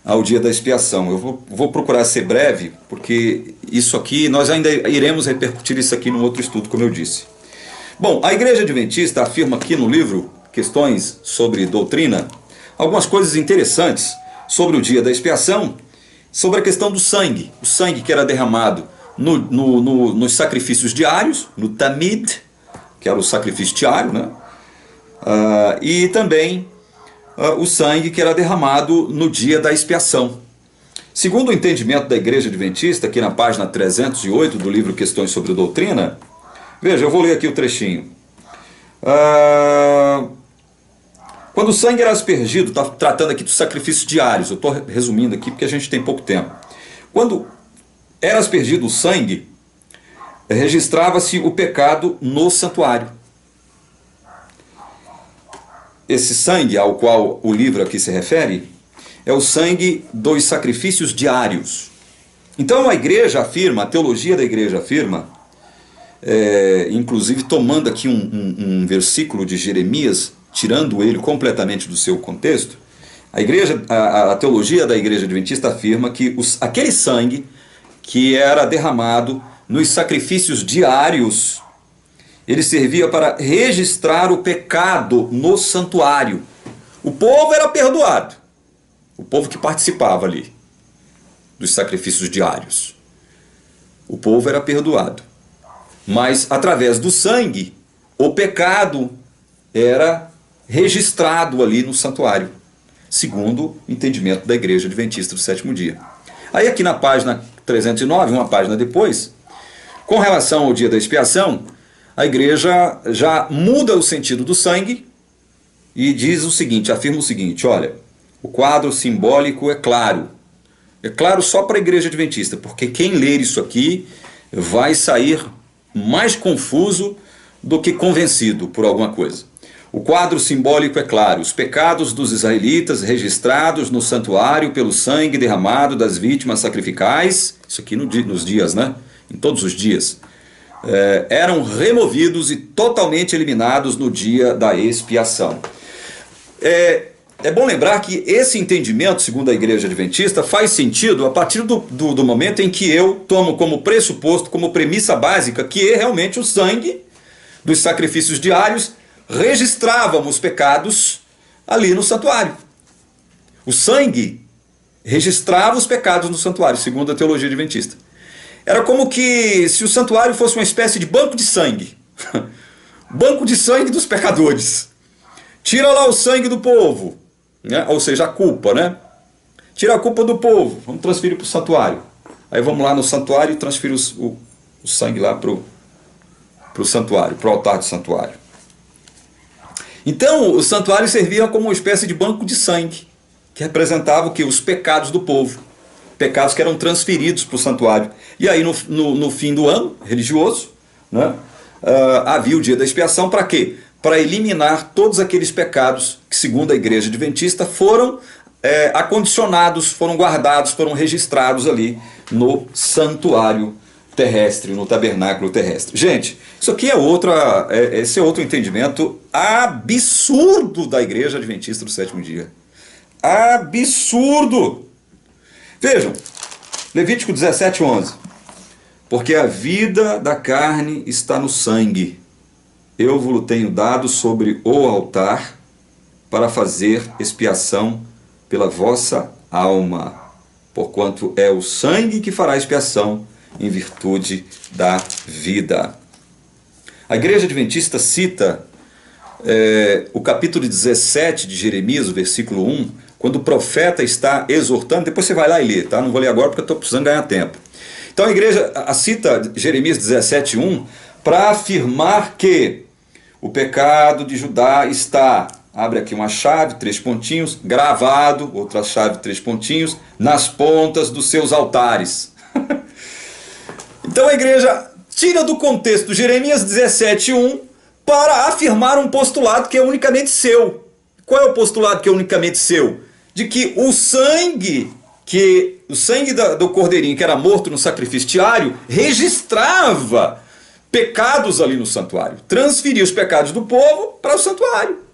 ao dia da expiação. Eu vou procurar ser breve, porque isso aqui, nós ainda iremos repercutir isso aqui num outro estudo, como eu disse. Bom, a Igreja Adventista afirma aqui no livro Questões sobre Doutrina algumas coisas interessantes sobre o dia da expiação, sobre a questão do sangue. O sangue que era derramado nos sacrifícios diários, no Tamid, que era o sacrifício diário, né? E também o sangue que era derramado no dia da expiação. Segundo o entendimento da Igreja Adventista, aqui na página 308 do livro Questões sobre Doutrina, veja, eu vou ler aqui o trechinho. Quando o sangue era aspergido, está tratando aqui dos sacrifícios diários, eu estou resumindo aqui porque a gente tem pouco tempo. Quando era aspergido o sangue, registrava-se o pecado no santuário. Esse sangue ao qual o livro aqui se refere é o sangue dos sacrifícios diários. Então a igreja afirma, a teologia da igreja afirma, inclusive tomando aqui um versículo de Jeremias, tirando ele completamente do seu contexto, a teologia da igreja adventista afirma que aquele sangue que era derramado nos sacrifícios diários, ele servia para registrar o pecado no santuário. O povo era perdoado, o povo que participava ali dos sacrifícios diários. O povo era perdoado. Mas através do sangue, o pecado era registrado ali no santuário, segundo o entendimento da igreja adventista do sétimo dia. Aí aqui na página 309, uma página depois, com relação ao dia da expiação, a igreja já muda o sentido do sangue e diz o seguinte, afirma o seguinte, olha, o quadro simbólico é claro só para a igreja adventista, porque quem ler isso aqui vai sair mais confuso do que convencido por alguma coisa. O quadro simbólico é claro, os pecados dos israelitas registrados no santuário pelo sangue derramado das vítimas sacrificais, isso aqui nos dias, né? Em todos os dias, eram removidos e totalmente eliminados no dia da expiação. É bom lembrar que esse entendimento, segundo a igreja adventista, faz sentido a partir do momento em que eu tomo como pressuposto, como premissa básica, que realmente o sangue dos sacrifícios diários registravam os pecados ali no santuário. O sangue registrava os pecados no santuário, segundo a teologia adventista. Era como que se o santuário fosse uma espécie de banco de sangue. Banco de sangue dos pecadores. Tira lá o sangue do povo, né? Ou seja, a culpa, né? Tira a culpa do povo, vamos transferir para o santuário. Aí vamos lá no santuário e transferir o sangue lá para o santuário, para o altar do santuário. Então, o santuário servia como uma espécie de banco de sangue, que representava o quê? Os pecados do povo. Pecados que eram transferidos para o santuário. E aí, no fim do ano religioso, né, havia o dia da expiação para quê? Para eliminar todos aqueles pecados que, segundo a igreja adventista, foram acondicionados, foram guardados, foram registrados ali no santuário terrestre, no tabernáculo terrestre. Gente, isso aqui esse é outro entendimento absurdo da igreja adventista do sétimo dia. Absurdo! Vejam, Levítico 17:11. Porque a vida da carne está no sangue. Eu vos tenho dado sobre o altar para fazer expiação pela vossa alma. Porquanto é o sangue que fará expiação em virtude da vida. A igreja adventista cita o capítulo 17 de Jeremias, o versículo 1, quando o profeta está exortando, depois você vai lá e lê, tá? Não vou ler agora porque eu estou precisando ganhar tempo. Então a igreja cita Jeremias 17:1 para afirmar que o pecado de Judá está, abre aqui uma chave, 3 pontinhos, gravado, outra chave, 3 pontinhos, nas pontas dos seus altares. Então a igreja tira do contexto Jeremias 17:1 para afirmar um postulado que é unicamente seu. Qual é o postulado que é unicamente seu? De que o sangue do cordeirinho que era morto no sacrifício diário registrava pecados ali no santuário, transferia os pecados do povo para o santuário.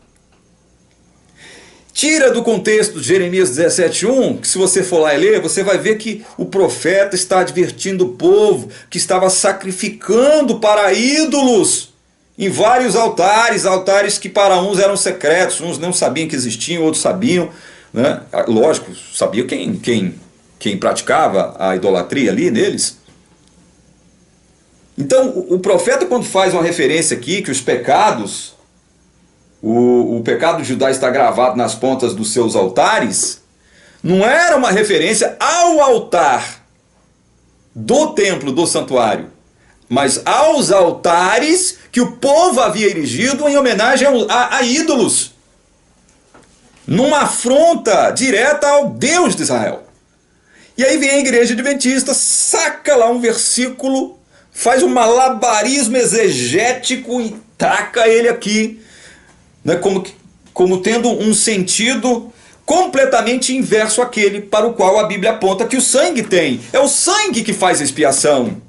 Tira do contexto de Jeremias 17:1, que se você for lá e ler, você vai ver que o profeta está advertindo o povo que estava sacrificando para ídolos em vários altares, altares que para uns eram secretos, uns não sabiam que existiam, outros sabiam, né? Lógico, sabia quem praticava a idolatria ali neles. Então o profeta, quando faz uma referência aqui, que os pecados, o pecado de Judá está gravado nas pontas dos seus altares, não era uma referência ao altar do templo, do santuário, mas aos altares que o povo havia erigido em homenagem a ídolos, numa afronta direta ao Deus de Israel. E aí vem a igreja adventista, saca lá um versículo, faz um malabarismo exegético e taca ele aqui, né, como tendo um sentido completamente inverso àquele para o qual a Bíblia aponta que o sangue tem. É o sangue que faz a expiação.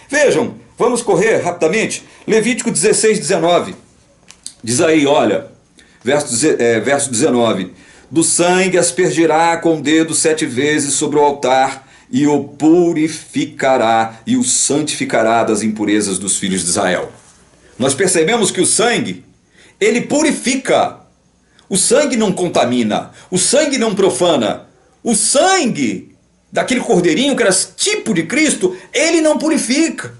Vejam, vamos correr rapidamente. Levítico 16, 19. Diz aí, olha, verso 19. Do sangue aspergirá com o dedo 7 vezes sobre o altar e o purificará e o santificará das impurezas dos filhos de Israel. Nós percebemos que o sangue, ele purifica. O sangue não contamina, o sangue não profana. O sangue daquele cordeirinho que era tipo de Cristo, ele não purifica.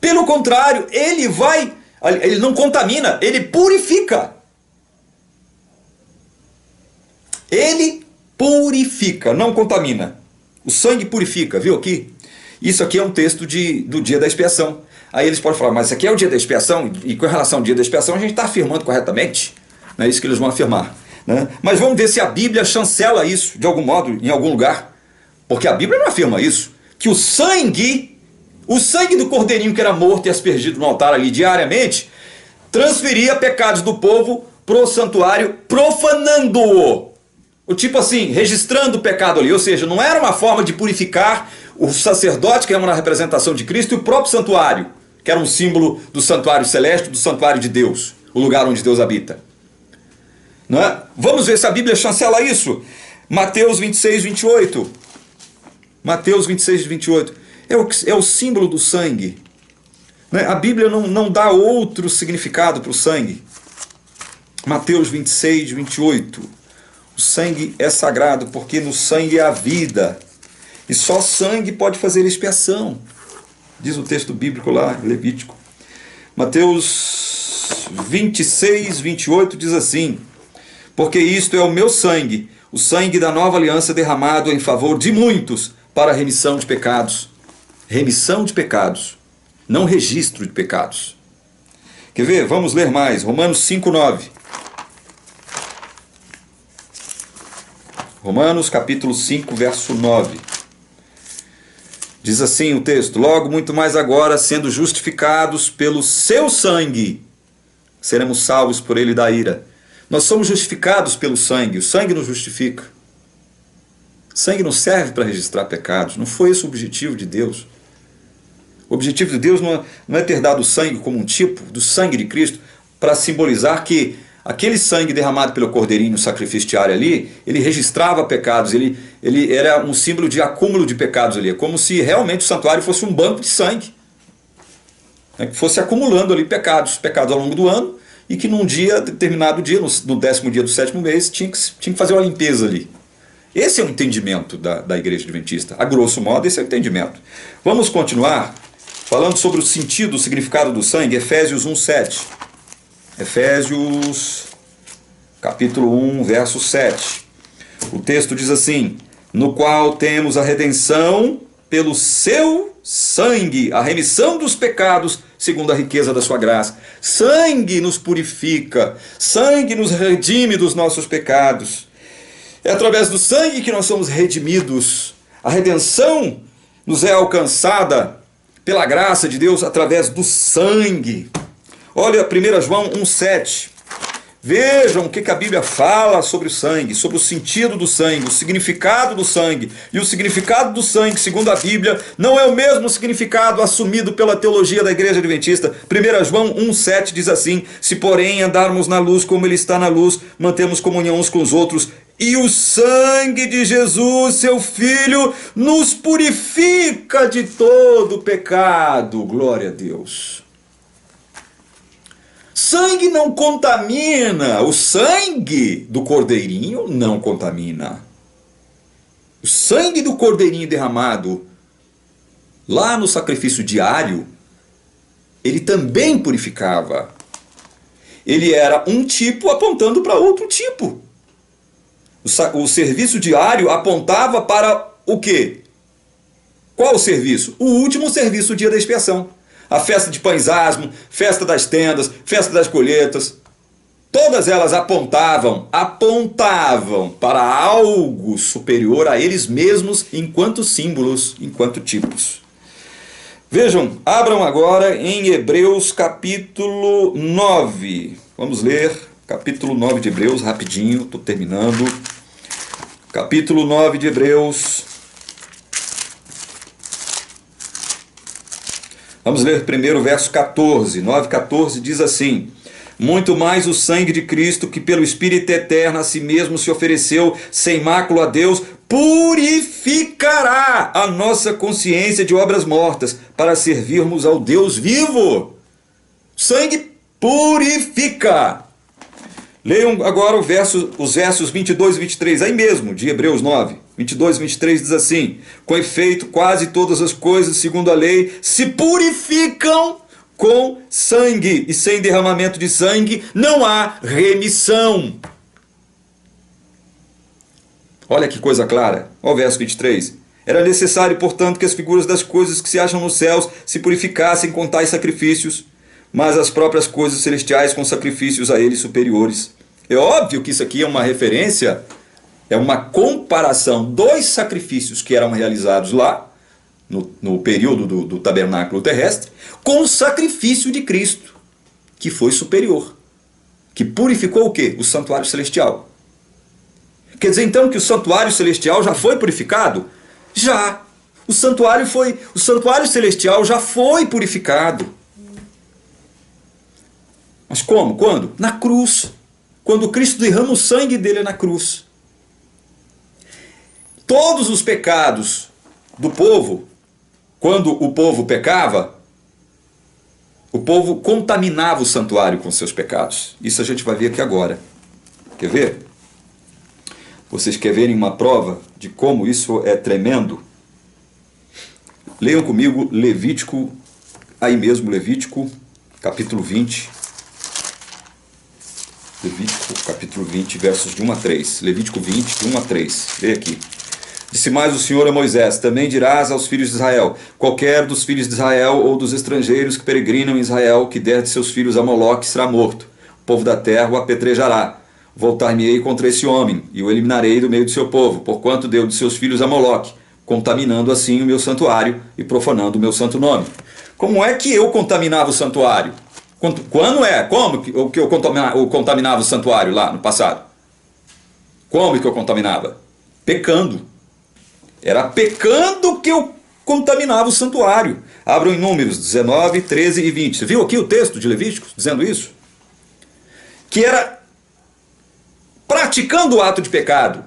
Pelo contrário, ele não contamina, ele purifica. Ele purifica, não contamina. O sangue purifica, viu aqui? Isso aqui é um texto do dia da expiação. Aí eles podem falar, mas isso aqui é o dia da expiação, e com relação ao dia da expiação a gente está afirmando corretamente. Não é isso que eles vão afirmar, né? Mas vamos ver se a Bíblia chancela isso de algum modo, em algum lugar. Porque a Bíblia não afirma isso. Que o sangue do cordeirinho que era morto e aspergido no altar ali diariamente, transferia pecados do povo pro santuário, profanando-o. O tipo assim, registrando o pecado ali. Ou seja, não era uma forma de purificar o sacerdote, que era uma representação de Cristo, e o próprio santuário, que era um símbolo do santuário celeste, do santuário de Deus, o lugar onde Deus habita. Não é? Vamos ver se a Bíblia chancela isso. Mateus 26, 28. Mateus 26, 28. É o símbolo do sangue. Não é? A Bíblia não dá outro significado para o sangue. Mateus 26, 28. O sangue é sagrado porque no sangue há vida. E só sangue pode fazer expiação. Diz o texto bíblico lá, Levítico. Mateus 26, 28 diz assim: porque isto é o meu sangue, o sangue da nova aliança derramado em favor de muitos para a remissão de pecados. Remissão de pecados, não registro de pecados. Quer ver? Vamos ler mais. Romanos 5, 9. Romanos capítulo 5, verso 9. Diz assim o texto: logo muito mais agora, sendo justificados pelo seu sangue, seremos salvos por ele da ira. Nós somos justificados pelo sangue, o sangue nos justifica. O sangue não serve para registrar pecados, não foi esse o objetivo de Deus. O objetivo de Deus não é ter dado o sangue como um tipo do sangue de Cristo para simbolizar que aquele sangue derramado pelo cordeirinho no sacrifício diário ali, ele registrava pecados, ele era um símbolo de acúmulo de pecados ali. É como se realmente o santuário fosse um banco de sangue, né, que fosse acumulando ali pecados ao longo do ano, e que num dia, determinado dia, no 10º dia do 7º mês, tinha que fazer uma limpeza ali. Esse é o entendimento da Igreja Adventista. A grosso modo, esse é o entendimento. Vamos continuar falando sobre o sentido, o significado do sangue. Efésios 1:7. Efésios, capítulo 1, verso 7. O texto diz assim: no qual temos a redenção pelo seu sangue, a remissão dos pecados, segundo a riqueza da sua graça. Sangue nos purifica, sangue nos redime dos nossos pecados. É através do sangue que nós somos redimidos. A redenção nos é alcançada pela graça de Deus através do sangue. Olha 1 João 1,7. Vejam o que a Bíblia fala sobre o sangue, sobre o sentido do sangue, o significado do sangue. E o significado do sangue, segundo a Bíblia, não é o mesmo significado assumido pela teologia da Igreja Adventista. 1 João 1,7 diz assim: se porém andarmos na luz como Ele está na luz, mantemos comunhão uns com os outros, e o sangue de Jesus, seu Filho, nos purifica de todo pecado. Glória a Deus. Sangue não contamina. O sangue do cordeirinho não contamina. O sangue do cordeirinho derramado lá no sacrifício diário, ele também purificava. Ele era um tipo apontando para outro tipo. O serviço diário apontava para o quê? Qual o serviço? O último serviço, o dia da expiação. A festa de pães asmos, festa das tendas, festa das colheitas. Todas elas apontavam para algo superior a eles mesmos enquanto símbolos, enquanto tipos. Vejam, abram agora em Hebreus capítulo 9. Vamos ler capítulo 9 de Hebreus, rapidinho, estou terminando. capítulo 9 de Hebreus. Vamos ler primeiro o verso 14. 9:14 diz assim: muito mais o sangue de Cristo, que pelo Espírito eterno a si mesmo se ofereceu sem mácula a Deus, purificará a nossa consciência de obras mortas, para servirmos ao Deus vivo. Sangue purifica. Leiam agora os versos 22 e 23, aí mesmo, de Hebreus 9. 22 e 23 diz assim: com efeito, quase todas as coisas, segundo a lei, se purificam com sangue, e sem derramamento de sangue não há remissão. Olha que coisa clara. Olha o verso 23. Era necessário, portanto, que as figuras das coisas que se acham nos céus se purificassem com tais sacrifícios, mas as próprias coisas celestiais com sacrifícios a eles superiores. É óbvio que isso aqui é uma referência, é uma comparação dos sacrifícios que eram realizados lá, no período do tabernáculo terrestre, com o sacrifício de Cristo, que foi superior, que purificou o quê? O santuário celestial. Quer dizer então que o santuário celestial já foi purificado? Já. O santuário celestial já foi purificado. Mas como? Quando? Na cruz. Quando Cristo derrama o sangue dele na cruz. Todos os pecados do povo, quando o povo pecava, o povo contaminava o santuário com seus pecados. Isso a gente vai ver aqui agora. Quer ver? Vocês querem verem uma prova de como isso é tremendo? Leiam comigo Levítico, aí mesmo, Levítico, capítulo 20. Levítico, capítulo 20, versos de 1 a 3. Levítico 20, de 1 a 3. Leia aqui. Disse mais o Senhor a Moisés: também dirás aos filhos de Israel: qualquer dos filhos de Israel ou dos estrangeiros que peregrinam em Israel, que der de seus filhos a Moloque, será morto. O povo da terra o apedrejará. Voltar-me-ei contra esse homem, e o eliminarei do meio do seu povo, porquanto deu de seus filhos a Moloque, contaminando assim o meu santuário e profanando o meu santo nome. Como é que eu contaminava o santuário? Como que eu contaminava o santuário lá no passado? Como que eu contaminava? Pecando. Era pecando que eu contaminava o santuário. Abram em Números 19, 13 e 20. Você viu aqui o texto de Levíticos dizendo isso? Que era praticando o ato de pecado.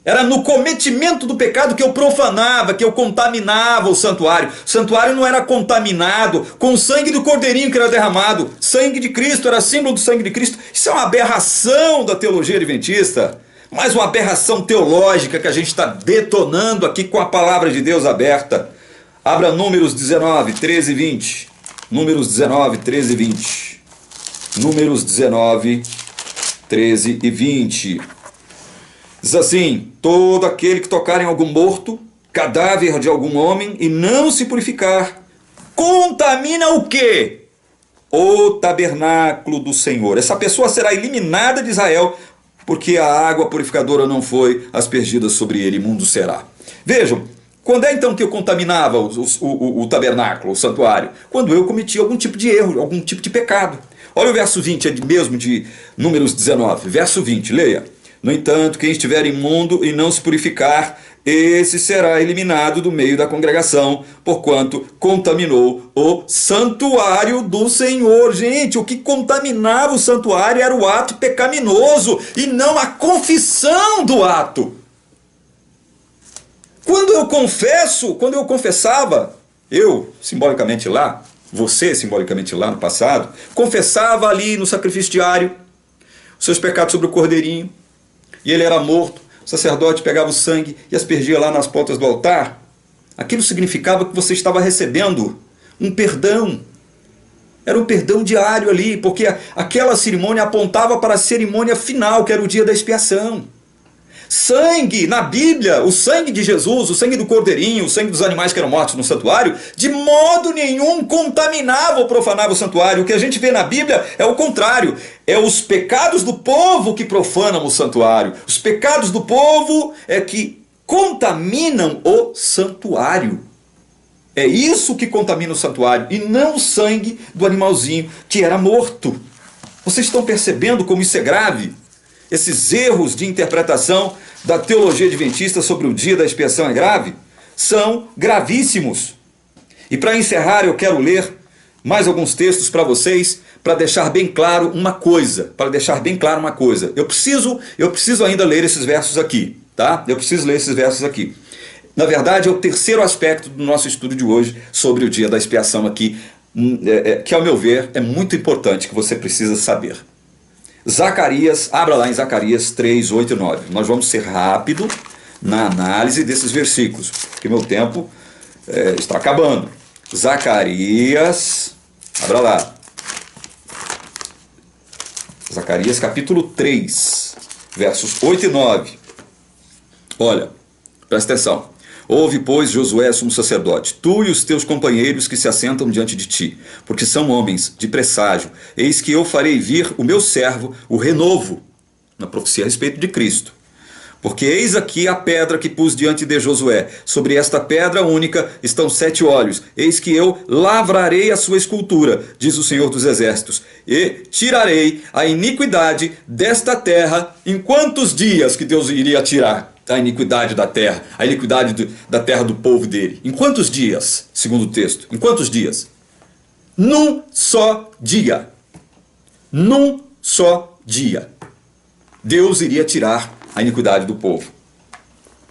Era no cometimento do pecado que eu profanava, que eu contaminava o santuário. O santuário não era contaminado com o sangue do cordeirinho que era derramado. Sangue de Cristo era símbolo do sangue de Cristo. Isso é uma aberração da teologia adventista. Mais uma aberração teológica que a gente está detonando aqui com a palavra de Deus aberta. Abra Números 19, 13 e 20. Números 19, 13 e 20. Números 19, 13 e 20. Diz assim: todo aquele que tocar em algum morto, cadáver de algum homem, e não se purificar, contamina o quê? O tabernáculo do Senhor. Essa pessoa será eliminada de Israel, porque a água purificadora não foi aspergida sobre ele, imundo será. Vejam, quando é então que eu contaminava o tabernáculo, o santuário? Quando eu cometia algum tipo de erro, algum tipo de pecado. Olha o verso 20 mesmo de Números 19, verso 20, leia. No entanto, quem estiver imundo e não se purificar, esse será eliminado do meio da congregação, porquanto contaminou o santuário do Senhor. Gente, o que contaminava o santuário era o ato pecaminoso e não a confissão do ato. Quando eu confessava, eu simbolicamente lá, você simbolicamente lá no passado, confessava ali no sacrifício diário os seus pecados sobre o cordeirinho, e ele era morto, o sacerdote pegava o sangue e aspergia lá nas pontas do altar. Aquilo significava que você estava recebendo um perdão. Era um perdão diário ali, porque aquela cerimônia apontava para a cerimônia final, que era o dia da expiação. Sangue, na Bíblia, o sangue de Jesus, o sangue do cordeirinho, o sangue dos animais que eram mortos no santuário, de modo nenhum contaminava ou profanava o santuário. O que a gente vê na Bíblia é o contrário. É os pecados do povo que profanam o santuário. Os pecados do povo é que contaminam o santuário. É isso que contamina o santuário, e não o sangue do animalzinho que era morto. Vocês estão percebendo como isso é grave? Esses erros de interpretação da teologia adventista sobre o dia da expiação é grave? São gravíssimos. E para encerrar, eu quero ler mais alguns textos para vocês, para deixar bem claro uma coisa. Eu preciso ainda ler esses versos aqui, tá? Eu preciso ler esses versos aqui. Na verdade, é o terceiro aspecto do nosso estudo de hoje sobre o dia da expiação aqui, que ao meu ver é muito importante, que você precisa saber. Zacarias, abra lá em Zacarias 3, 8 e 9. Nós vamos ser rápido na análise desses versículos, porque meu tempo está acabando. Zacarias, abra lá. Zacarias capítulo 3, versos 8 e 9. Olha, presta atenção. Ouve, pois, Josué, sumo sacerdote, tu e os teus companheiros que se assentam diante de ti, porque são homens de presságio. Eis que eu farei vir o meu servo, o renovo, na profecia a respeito de Cristo. Porque eis aqui a pedra que pus diante de Josué. Sobre esta pedra única estão 7 olhos. Eis que eu lavrarei a sua escultura, diz o Senhor dos Exércitos, e tirarei a iniquidade desta terra. Em quantos dias que Deus iria tirar a iniquidade da terra, a iniquidade da terra do povo dele? Em quantos dias, segundo o texto? Em quantos dias? Num só dia. Num só dia. Deus iria tirar a iniquidade do povo,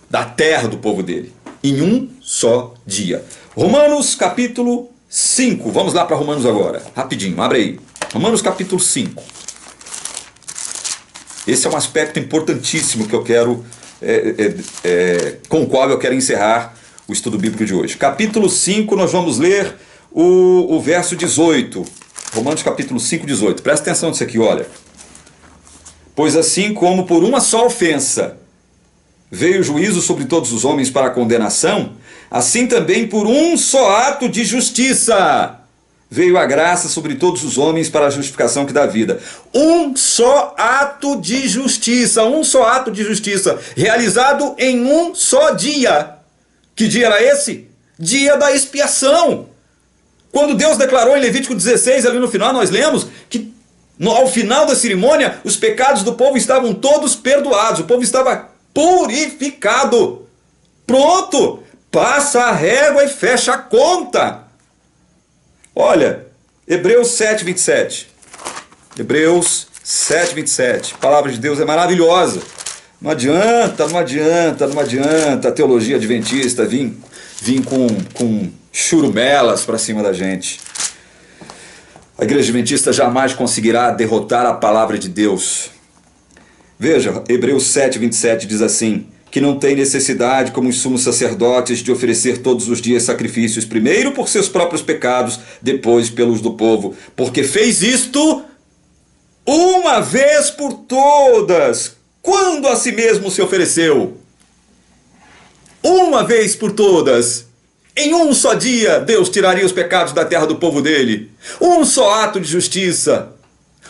da terra do povo dele, em um só dia. Romanos capítulo 5. Vamos lá para Romanos agora, rapidinho, abre aí. Romanos capítulo 5. Esse é um aspecto importantíssimo que eu quero com o qual eu quero encerrar o estudo bíblico de hoje. Capítulo 5, nós vamos ler o verso 18. Romanos capítulo 5, 18. Presta atenção nisso aqui, olha. Pois assim como por uma só ofensa veio o juízo sobre todos os homens para a condenação, assim também por um só ato de justiça veio a graça sobre todos os homens para a justificação que dá vida. Um só ato de justiça, realizado em um só dia. Que dia era esse? Dia da expiação. Quando Deus declarou em Levítico 16, ali no final, nós lemos que ao final da cerimônia, os pecados do povo estavam todos perdoados, o povo estava purificado. Pronto, passa a régua e fecha a conta. Olha, Hebreus 7, 27. Hebreus 7, 27. A palavra de Deus é maravilhosa. Não adianta a teologia adventista vir com churumelas para cima da gente. A igreja adventista jamais conseguirá derrotar a palavra de Deus. Veja, Hebreus 7, 27 diz assim: que não tem necessidade, como os sumos sacerdotes, de oferecer todos os dias sacrifícios, primeiro por seus próprios pecados, depois pelos do povo, porque fez isto uma vez por todas, quando a si mesmo se ofereceu. Uma vez por todas. Em um só dia, Deus tiraria os pecados da terra do povo dele. Um só ato de justiça.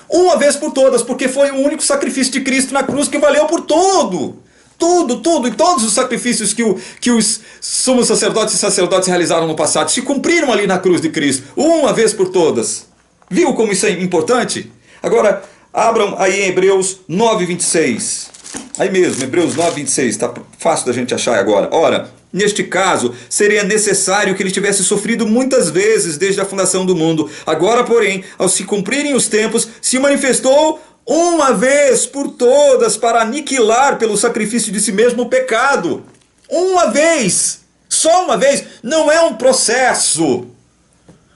Uma vez por todas, porque foi o único sacrifício de Cristo na cruz que valeu por tudo. Tudo, e todos os sacrifícios que os sumos sacerdotes e sacerdotes realizaram no passado se cumpriram ali na cruz de Cristo. Uma vez por todas. Viu como isso é importante? Agora, abram aí em Hebreus 9, 26. Aí mesmo, Hebreus 9, 26. Está fácil da gente achar agora. Ora, neste caso, seria necessário que ele tivesse sofrido muitas vezes desde a fundação do mundo. Agora, porém, ao se cumprirem os tempos, se manifestou uma vez por todas para aniquilar pelo sacrifício de si mesmo o pecado. Uma vez. Só uma vez. Não é um processo.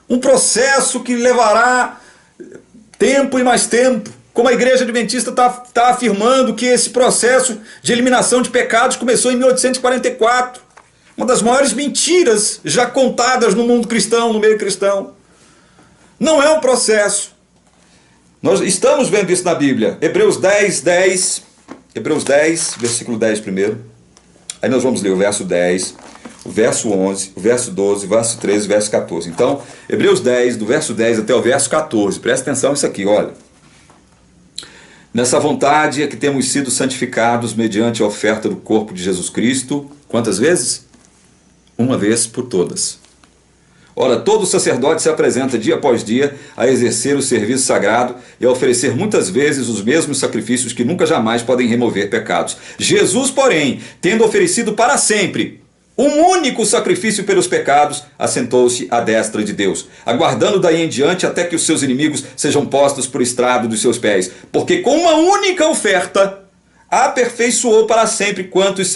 Um processo que levará tempo e mais tempo. Como a igreja adventista está afirmando que esse processo de eliminação de pecados começou em 1844. Uma das maiores mentiras já contadas no mundo cristão, no meio cristão. Não é um processo. Nós estamos vendo isso na Bíblia. Hebreus 10, 10. Hebreus 10, versículo 10 primeiro. Aí nós vamos ler o verso 10, o verso 11, o verso 12, o verso 13 e o verso 14. Então, Hebreus 10, do verso 10 até o verso 14. Presta atenção nisso aqui, olha. Nessa vontade é que temos sido santificados mediante a oferta do corpo de Jesus Cristo. Quantas vezes? Uma vez por todas. Ora, todo sacerdote se apresenta dia após dia a exercer o serviço sagrado e a oferecer muitas vezes os mesmos sacrifícios que nunca jamais podem remover pecados. Jesus, porém, tendo oferecido para sempre um único sacrifício pelos pecados, assentou-se à destra de Deus, aguardando daí em diante até que os seus inimigos sejam postos por estrado dos seus pés. Porque com uma única oferta aperfeiçoou para sempre quantos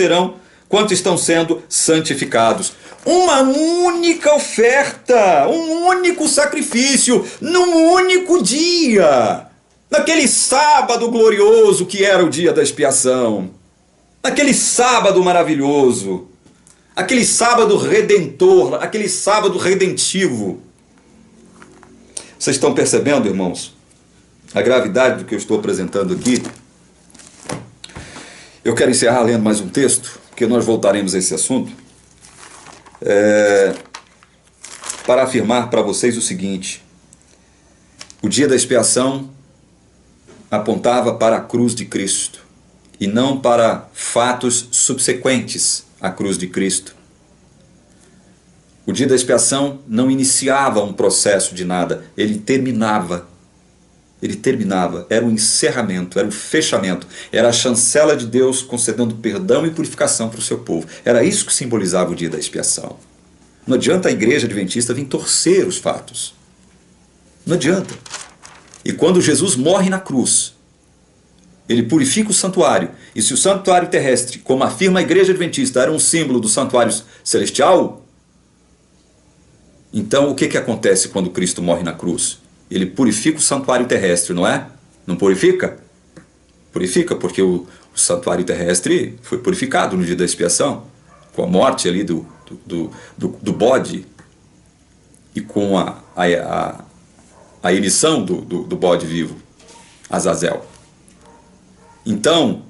estão sendo santificados. Uma única oferta, um único sacrifício, num único dia. Naquele sábado glorioso que era o dia da expiação. Naquele sábado maravilhoso. Aquele sábado redentor, aquele sábado redentivo. Vocês estão percebendo, irmãos, a gravidade do que eu estou apresentando aqui? Eu quero encerrar lendo mais um texto, porque nós voltaremos a esse assunto, para afirmar para vocês o seguinte: o dia da expiação apontava para a cruz de Cristo e não para fatos subsequentes à cruz de Cristo. O dia da expiação não iniciava um processo de nada, ele terminava. Ele terminava, era o encerramento, era o fechamento, era a chancela de Deus concedendo perdão e purificação para o seu povo. Era isso que simbolizava o dia da expiação. Não adianta a igreja adventista vir torcer os fatos. Não adianta. E quando Jesus morre na cruz, ele purifica o santuário. E se o santuário terrestre, como afirma a igreja adventista, era um símbolo do santuário celestial, então o que acontece quando Cristo morre na cruz? Ele purifica o santuário terrestre, não é? Não purifica? Purifica, porque o santuário terrestre foi purificado no dia da expiação, com a morte ali do bode e com a erição do bode vivo, Azazel. Então,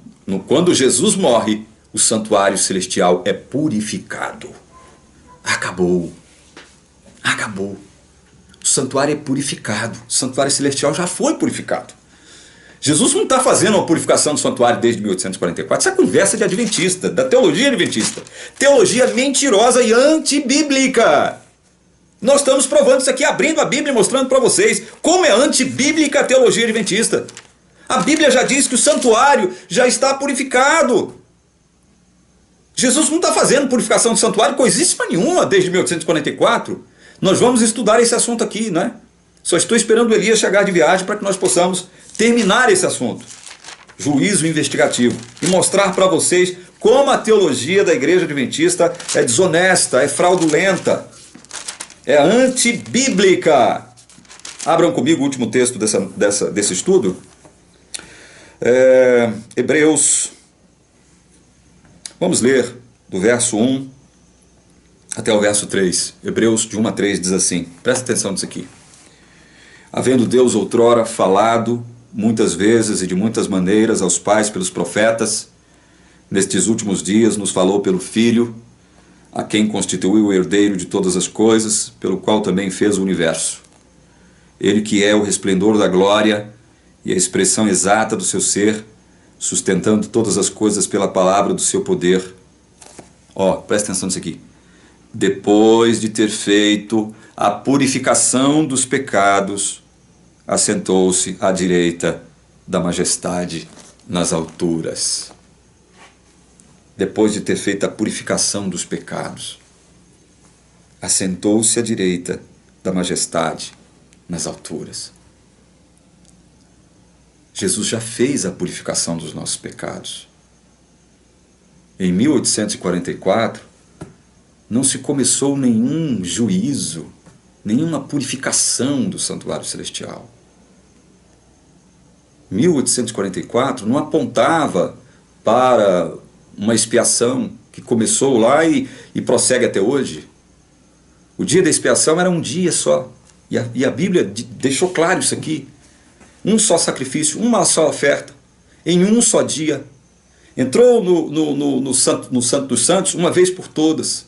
quando Jesus morre, o santuário celestial é purificado. Acabou. Acabou. O santuário é purificado. O santuário celestial já foi purificado. Jesus não está fazendo uma purificação do santuário desde 1844. Isso é conversa de adventista, da teologia adventista. Teologia mentirosa e antibíblica. Nós estamos provando isso aqui, abrindo a Bíblia e mostrando para vocês como é antibíblica a teologia adventista. A Bíblia já diz que o santuário já está purificado. Jesus não está fazendo purificação do santuário coisíssima nenhuma desde 1844. Nós vamos estudar esse assunto aqui, né? Só estou esperando o Elias chegar de viagem para que nós possamos terminar esse assunto. Juízo investigativo. E mostrar para vocês como a teologia da igreja adventista é desonesta, é fraudulenta, é antibíblica. Abram comigo o último texto desse estudo. Hebreus. Vamos ler do verso 1 até o verso 3. Hebreus de 1 a 3 diz assim. Presta atenção nisso aqui. Havendo Deus outrora falado muitas vezes e de muitas maneiras aos pais pelos profetas, nestes últimos dias nos falou pelo Filho, a quem constituiu o herdeiro de todas as coisas, pelo qual também fez o universo. Ele que é o resplendor da glória e a expressão exata do seu ser, sustentando todas as coisas pela palavra do seu poder. Presta atenção nisso aqui. Depois de ter feito a purificação dos pecados, assentou-se à direita da majestade nas alturas. Depois de ter feito a purificação dos pecados, assentou-se à direita da majestade nas alturas. Jesus já fez a purificação dos nossos pecados. Em 1844, não se começou nenhum juízo, nenhuma purificação do santuário celestial. 1844 não apontava para uma expiação que começou lá e prossegue até hoje. O dia da expiação era um dia só. E a Bíblia deixou claro isso aqui. Um só sacrifício, uma só oferta, em um só dia. Entrou no Santo dos Santos uma vez por todas.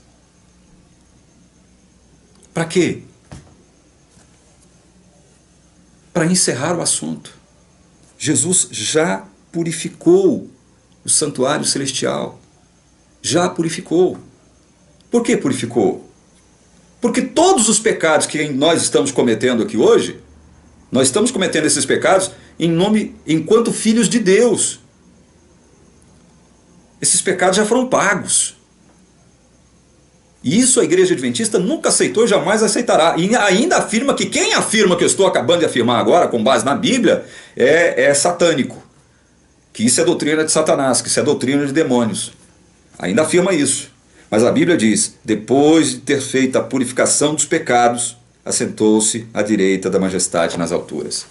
Para quê? Para encerrar o assunto. Jesus já purificou o santuário celestial. Já purificou. Por que purificou? Porque todos os pecados que nós estamos cometendo aqui hoje, nós estamos cometendo esses pecados enquanto filhos de Deus. Esses pecados já foram pagos. E isso a Igreja Adventista nunca aceitou e jamais aceitará. E ainda afirma que quem afirma que eu estou acabando de afirmar agora, com base na Bíblia, é satânico. Que isso é doutrina de Satanás, que isso é doutrina de demônios. Ainda afirma isso. Mas a Bíblia diz, depois de ter feito a purificação dos pecados, assentou-se à direita da majestade nas alturas.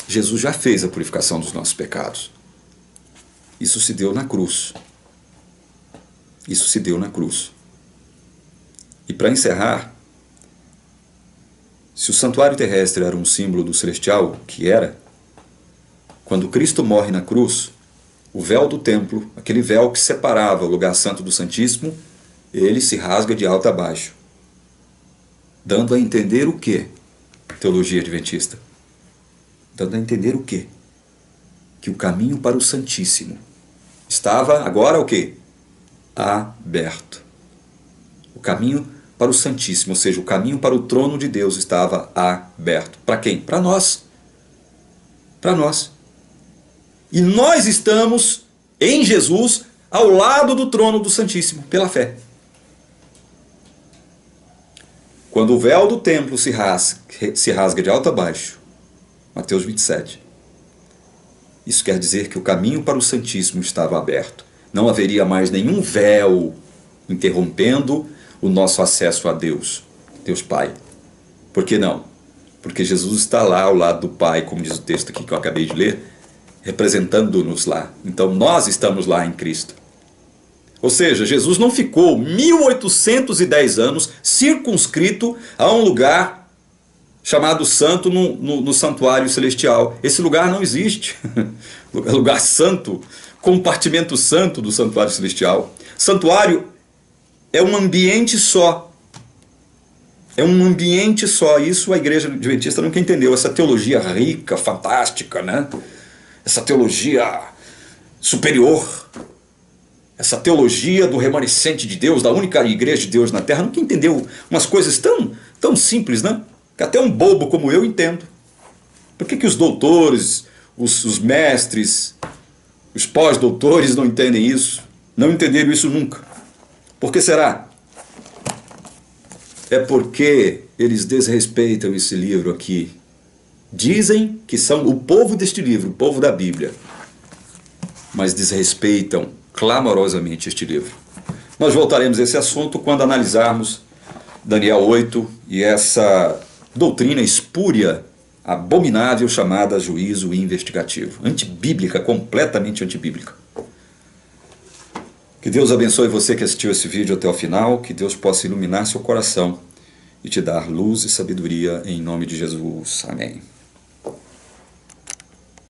Jesus já fez a purificação dos nossos pecados. Isso se deu na cruz. Isso se deu na cruz. E para encerrar, se o santuário terrestre era um símbolo do celestial, que era, quando Cristo morre na cruz, o véu do templo, aquele véu que separava o lugar santo do Santíssimo, ele se rasga de alto a baixo. Dando a entender o quê? Teologia adventista. Dando a entender o quê? Que o caminho para o Santíssimo estava agora o quê? Aberto. O caminho para o Santíssimo, ou seja, o caminho para o trono de Deus estava aberto. Para quem? Para nós. Para nós. E nós estamos em Jesus ao lado do trono do Santíssimo, pela fé. Quando o véu do templo se rasga de alto a baixo, Mateus 27, isso quer dizer que o caminho para o Santíssimo estava aberto. Não haveria mais nenhum véu interrompendo o nosso acesso a Deus, Deus Pai. Por que não? Porque Jesus está lá ao lado do Pai, como diz o texto aqui que eu acabei de ler, representando-nos lá. Então nós estamos lá em Cristo. Ou seja, Jesus não ficou 1810 anos circunscrito a um lugar chamado santo no santuário celestial. Esse lugar não existe. Lugar santo, compartimento santo do santuário celestial. Santuário é um ambiente só. É um ambiente só. Isso a Igreja Adventista nunca entendeu. Essa teologia rica, fantástica, né? Essa teologia superior, essa teologia do remanescente de Deus, da única igreja de Deus na terra, nunca entendeu umas coisas tão simples, né? Que até um bobo como eu entendo. Por que os doutores, os mestres, os pós-doutores não entendem isso? Não entenderam isso nunca. Por que será? É porque eles desrespeitam esse livro aqui. Dizem que são o povo deste livro, o povo da Bíblia, mas desrespeitam clamorosamente este livro. Nós voltaremos a esse assunto quando analisarmos Daniel 8 e essa doutrina espúria, abominável, chamada juízo investigativo. Antibíblica, completamente antibíblica. Que Deus abençoe você que assistiu esse vídeo até o final, que Deus possa iluminar seu coração e te dar luz e sabedoria em nome de Jesus. Amém.